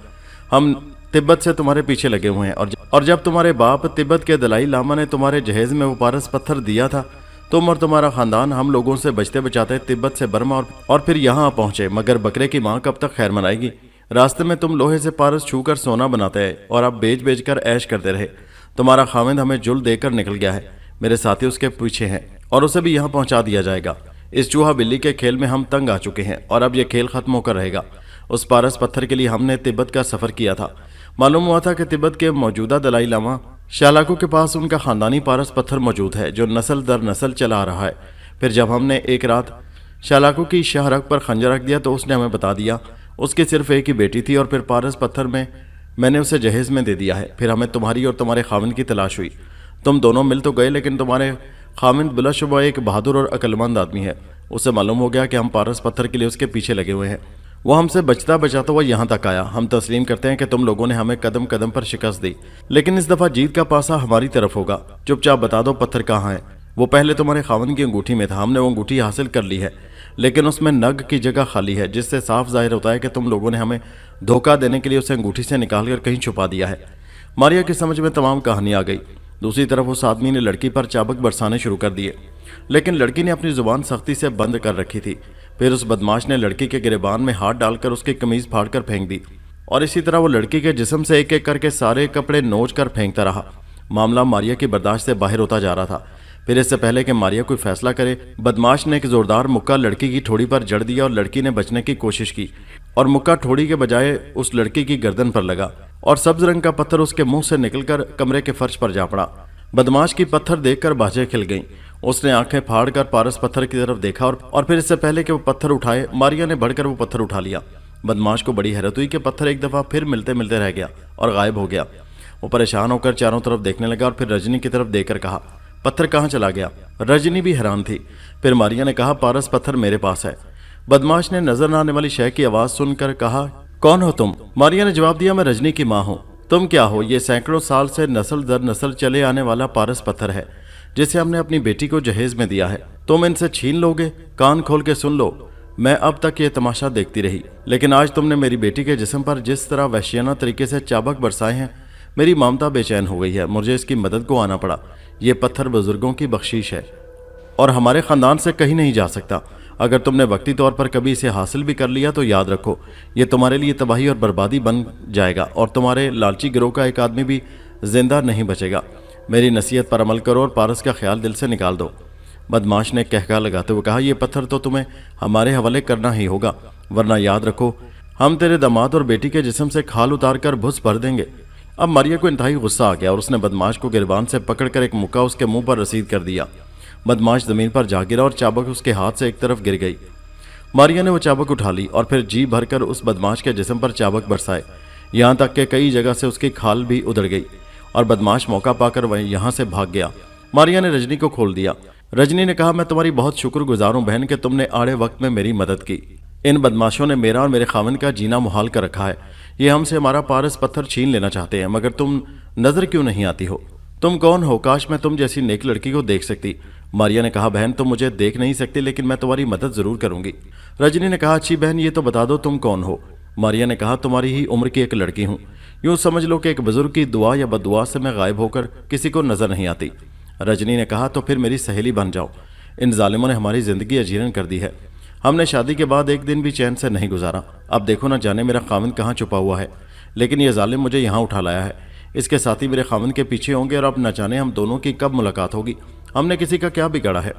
हम तिब्बत से तुम्हारे पीछे लगे हुए हैं और जब तुम्हारे बाप तिब्बत के दलाई लामा ने तुम्हारे जहेज में वो पारस पत्थर दिया था, तुम और तुम्हारा खानदान हम लोगों से बचते बचाते तिब्बत से बर्मा और फिर यहाँ पहुंचे। मगर बकरे की माँ कब तक खैर मनाएगी? रास्ते में तुम लोहे से पारस छूकर सोना बनाते हैं और अब बेच बेच कर ऐश करते रहे। तुम्हारा खामिद हमें जुल देकर निकल गया है, मेरे साथी उसके पीछे हैं और उसे भी यहाँ पहुंचा दिया जाएगा। इस चूहा बिल्ली के खेल में हम तंग आ चुके हैं और अब यह खेल खत्म होकर रहेगा। उस पारस पत्थर के लिए हमने तिब्बत का सफर किया था। मालूम हुआ था कि तिब्बत के मौजूदा दलाई लामा शालाकू के पास उनका खानदानी पारस पत्थर मौजूद है जो नस्ल दर नस्ल चला आ रहा है। फिर जब हमने एक रात शालाकू की शाहरग पर खंजर रख दिया तो उसने हमें बता दिया उसकी सिर्फ एक ही बेटी थी और फिर पारस पत्थर में मैंने उसे जहेज में दे दिया है। फिर हमें तुम्हारी और तुम्हारे खामिन की तलाश हुई। तुम दोनों मिल तो गए, लेकिन तुम्हारे खामिन बिलाशुबा एक बहादुर और अक्लमंद आदमी है। उसे मालूम हो गया कि हम पारस पत्थर के लिए उसके पीछे लगे हुए हैं। वो हमसे बचता बचाता हुआ यहाँ तक आया। हम तस्लीम करते हैं कि तुम लोगों ने हमें कदम कदम पर शिकस्त दी, लेकिन इस दफा जीत का पासा हमारी तरफ होगा। चुपचाप बता दो पत्थर कहाँ है। वो पहले तुम्हारे खावन की अंगूठी में था, हमने वो अंगूठी हासिल कर ली है, लेकिन उसमें नग की जगह खाली है, जिससे साफ जाहिर होता है कि तुम लोगों ने हमें धोखा देने के लिए उसे अंगूठी से निकाल कर कहीं छुपा दिया है। मारिया की समझ में तमाम कहानी आ गई। दूसरी तरफ उस आदमी ने लड़की पर चाबक बरसाने शुरू कर दिए, लेकिन लड़की ने अपनी जुबान सख्ती से बंद कर रखी थी। फिर उस बदमाश ने लड़की के गिरेबान में हाथ डालकर उसकी कमीज फाड़कर फेंक दी। और इसी तरह वो लड़की के जिस्म से एक एक करके सारे कपड़े नोच कर फेंकता रहा। मामला मारिया की बर्दाश्त से बाहर होता जा रहा था। फिर इससे पहले कि मारिया कोई फैसला करे, बदमाश ने एक जोरदार मुक्का लड़की की ठोड़ी पर जड़ दिया और लड़की ने बचने की कोशिश की और मुक्का ठोड़ी के बजाय उस लड़की की गर्दन पर लगा और सब्ज रंग का पत्थर उसके मुंह से निकलकर कमरे के फर्श पर जा पड़ा। बदमाश की पत्थर देखकर बाजें खिल गईं। उसने आंखें फाड़कर पारस पत्थर की तरफ देखा और फिर इससे पहले कि वो पत्थर उठाए, मारिया ने बढ़कर वो पत्थर उठा लिया। बदमाश को बड़ी हैरत हुई कि पत्थर एक दफा फिर मिलते मिलते रह गया और गायब हो गया। वो परेशान होकर चारों तरफ देखने लगा और फिर रजनी की तरफ देखकर कहा, पत्थर कहाँ चला गया? रजनी भी हैरान थी। फिर मारिया ने कहा, पारस पत्थर मेरे पास है। बदमाश ने नजर न आने वाली शय की आवाज सुनकर कहा, कौन हो तुम? मारिया ने जवाब दिया, मैं रजनी की माँ हूँ। तुम क्या हो? ये सैकड़ों साल से नस्ल दर नस्ल चले आने वाला पारस पत्थर है जिसे हमने अपनी बेटी को जहेज में दिया है। तुम इनसे छीन लोगे? कान खोल के सुन लो, मैं अब तक ये तमाशा देखती रही, लेकिन आज तुमने मेरी बेटी के जिस्म पर जिस तरह वहशियाना तरीके से चाबक बरसाए हैं, मेरी ममता बेचैन हो गई है। मुझे इसकी मदद को आना पड़ा। ये पत्थर बुजुर्गों की बख्शीश है और हमारे खानदान से कहीं नहीं जा सकता। अगर तुमने वक्ती तौर पर कभी इसे हासिल भी कर लिया तो याद रखो, ये तुम्हारे लिए तबाही और बर्बादी बन जाएगा और तुम्हारे लालची गिरोह का एक आदमी भी जिंदा नहीं बचेगा। मेरी नसीहत पर अमल करो और पारस का ख्याल दिल से निकाल दो। बदमाश ने कहका लगाते हुए कहा, यह पत्थर तो तुम्हें हमारे हवाले करना ही होगा, वरना याद रखो हम तेरे दामाद और बेटी के जिस्म से खाल उतार कर भुस भर देंगे। अब मारिया को इंतहाई गुस्सा आ गया और उसने बदमाश को गिरबान से पकड़कर एक मुक्का उसके मुंह पर रसीद कर दिया। बदमाश जमीन पर जा गिरा और चाबक उसके हाथ से एक तरफ गिर गई। मारिया ने वो चाबक उठा ली और फिर जी भरकर उस बदमाश के जिस्म पर चाबक बरसाए, यहाँ तक कि कई जगह से उसकी खाल भी उधड़ गई और बदमाश मौका पाकर वह यहाँ से भाग गया। मारिया ने रजनी को खोल दिया। रजनी ने कहा, मैं तुम्हारी बहुत शुक्रगुजार हूं बहन कि तुमने आड़े वक्त में मेरी मदद की। इन बदमाशों ने मेरा और मेरे खाविंद का जीना मुहाल कर रखा है। ये हमसे हमारा पारस पत्थर छीन लेना चाहते हैं, मगर तुम नजर क्यों नहीं आती हो? तुम कौन हो? काश मैं तुम जैसी नेक लड़की को देख सकती। मारिया ने कहा, बहन तुम मुझे देख नहीं सकती, लेकिन मैं तुम्हारी मदद जरूर करूंगी। रजनी ने कहा, अच्छी बहन ये तो बता दो तुम कौन हो? मारिया ने कहा, तुम्हारी ही उम्र की एक लड़की हूँ। यूं समझ लो कि एक बुजुर्ग की दुआ या बददुआ से मैं गायब होकर किसी को नजर नहीं आती। रजनी ने कहा, तो फिर मेरी सहेली बन जाओ। इन जालिमों ने हमारी जिंदगी अजीरन कर दी है। हमने शादी के बाद एक दिन भी चैन से नहीं गुजारा। अब देखो ना जाने मेरा खाविंद कहाँ छुपा हुआ है, लेकिन यह जालिम मुझे यहाँ उठा लाया है। इसके साथी मेरे खाविंद के पीछे होंगे और अब न जाने हम दोनों की कब मुलाकात होगी। हमने किसी का क्या बिगाड़ा है?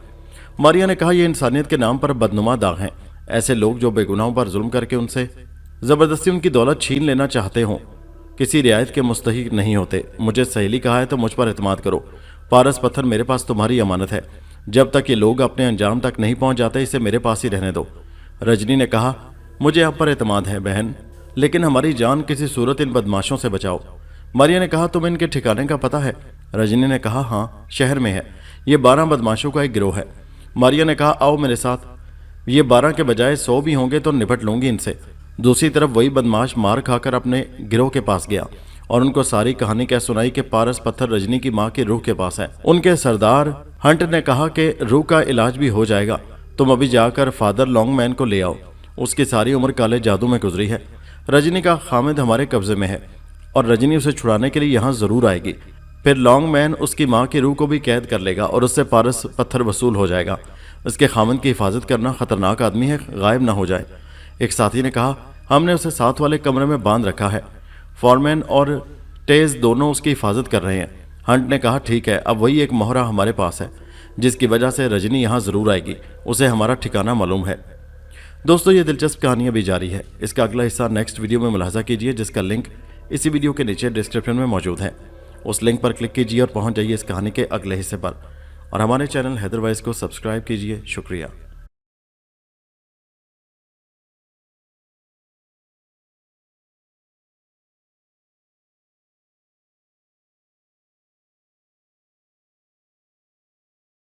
मारिया ने कहा, यह इंसानियत के नाम पर बदनुमा दाग हैं। ऐसे लोग जो बेगुनाहों पर जुल्म करके उनसे जबरदस्ती उनकी दौलत छीन लेना चाहते हों, किसी रियायत के मुस्तहिक नहीं होते। मुझे सहेली कहा है तो मुझ पर एतमाद करो। पारस पत्थर मेरे पास तुम्हारी अमानत है। जब तक ये लोग अपने अंजाम तक नहीं पहुंच जाते इसे मेरे पास ही रहने दो। रजनी ने कहा, मुझे आप पर एतमाद है बहन, लेकिन हमारी जान किसी सूरत इन बदमाशों से बचाओ। मारिया ने कहा, तुम्हें इनके ठिकाने का पता है? रजनी ने कहा, हाँ शहर में है। ये 12 बदमाशों का एक गिरोह है। मारिया ने कहा, आओ मेरे साथ। ये 12 के बजाय 100 भी होंगे तो निपट लूंगी इनसे। दूसरी तरफ वही बदमाश मार खाकर अपने गिरोह के पास गया और उनको सारी कहानी कह सुनाई कि पारस पत्थर रजनी की माँ की रूह के पास है। उनके सरदार हंट ने कहा कि रूह का इलाज भी हो जाएगा, तुम अभी जाकर फादर लॉन्गमैन को ले आओ। उसकी सारी उम्र काले जादू में गुजरी है। रजनी का खामिद हमारे कब्जे में है और रजनी उसे छुड़ाने के लिए यहाँ जरूर आएगी। फिर लॉन्गमैन उसकी माँ की रूह को भी कैद कर लेगा और उससे पारस पत्थर वसूल हो जाएगा। उसके खामिद की हिफाजत करना खतरनाक आदमी है, गायब ना हो जाए। एक साथी ने कहा, हमने उसे साथ वाले कमरे में बांध रखा है। फॉरमैन और टेज दोनों उसकी हिफाजत कर रहे हैं। हंट ने कहा, ठीक है, अब वही एक मोहरा हमारे पास है जिसकी वजह से रजनी यहाँ जरूर आएगी। उसे हमारा ठिकाना मालूम है। दोस्तों ये दिलचस्प कहानी अभी जारी है। इसका अगला हिस्सा नेक्स्ट वीडियो में मुलाहाजा कीजिए, जिसका लिंक इसी वीडियो के नीचे डिस्क्रिप्शन में मौजूद है। उस लिंक पर क्लिक कीजिए और पहुंच जाइए इस कहानी के अगले हिस्से पर, और हमारे चैनल हैदर वॉइस को सब्सक्राइब कीजिए। शुक्रिया।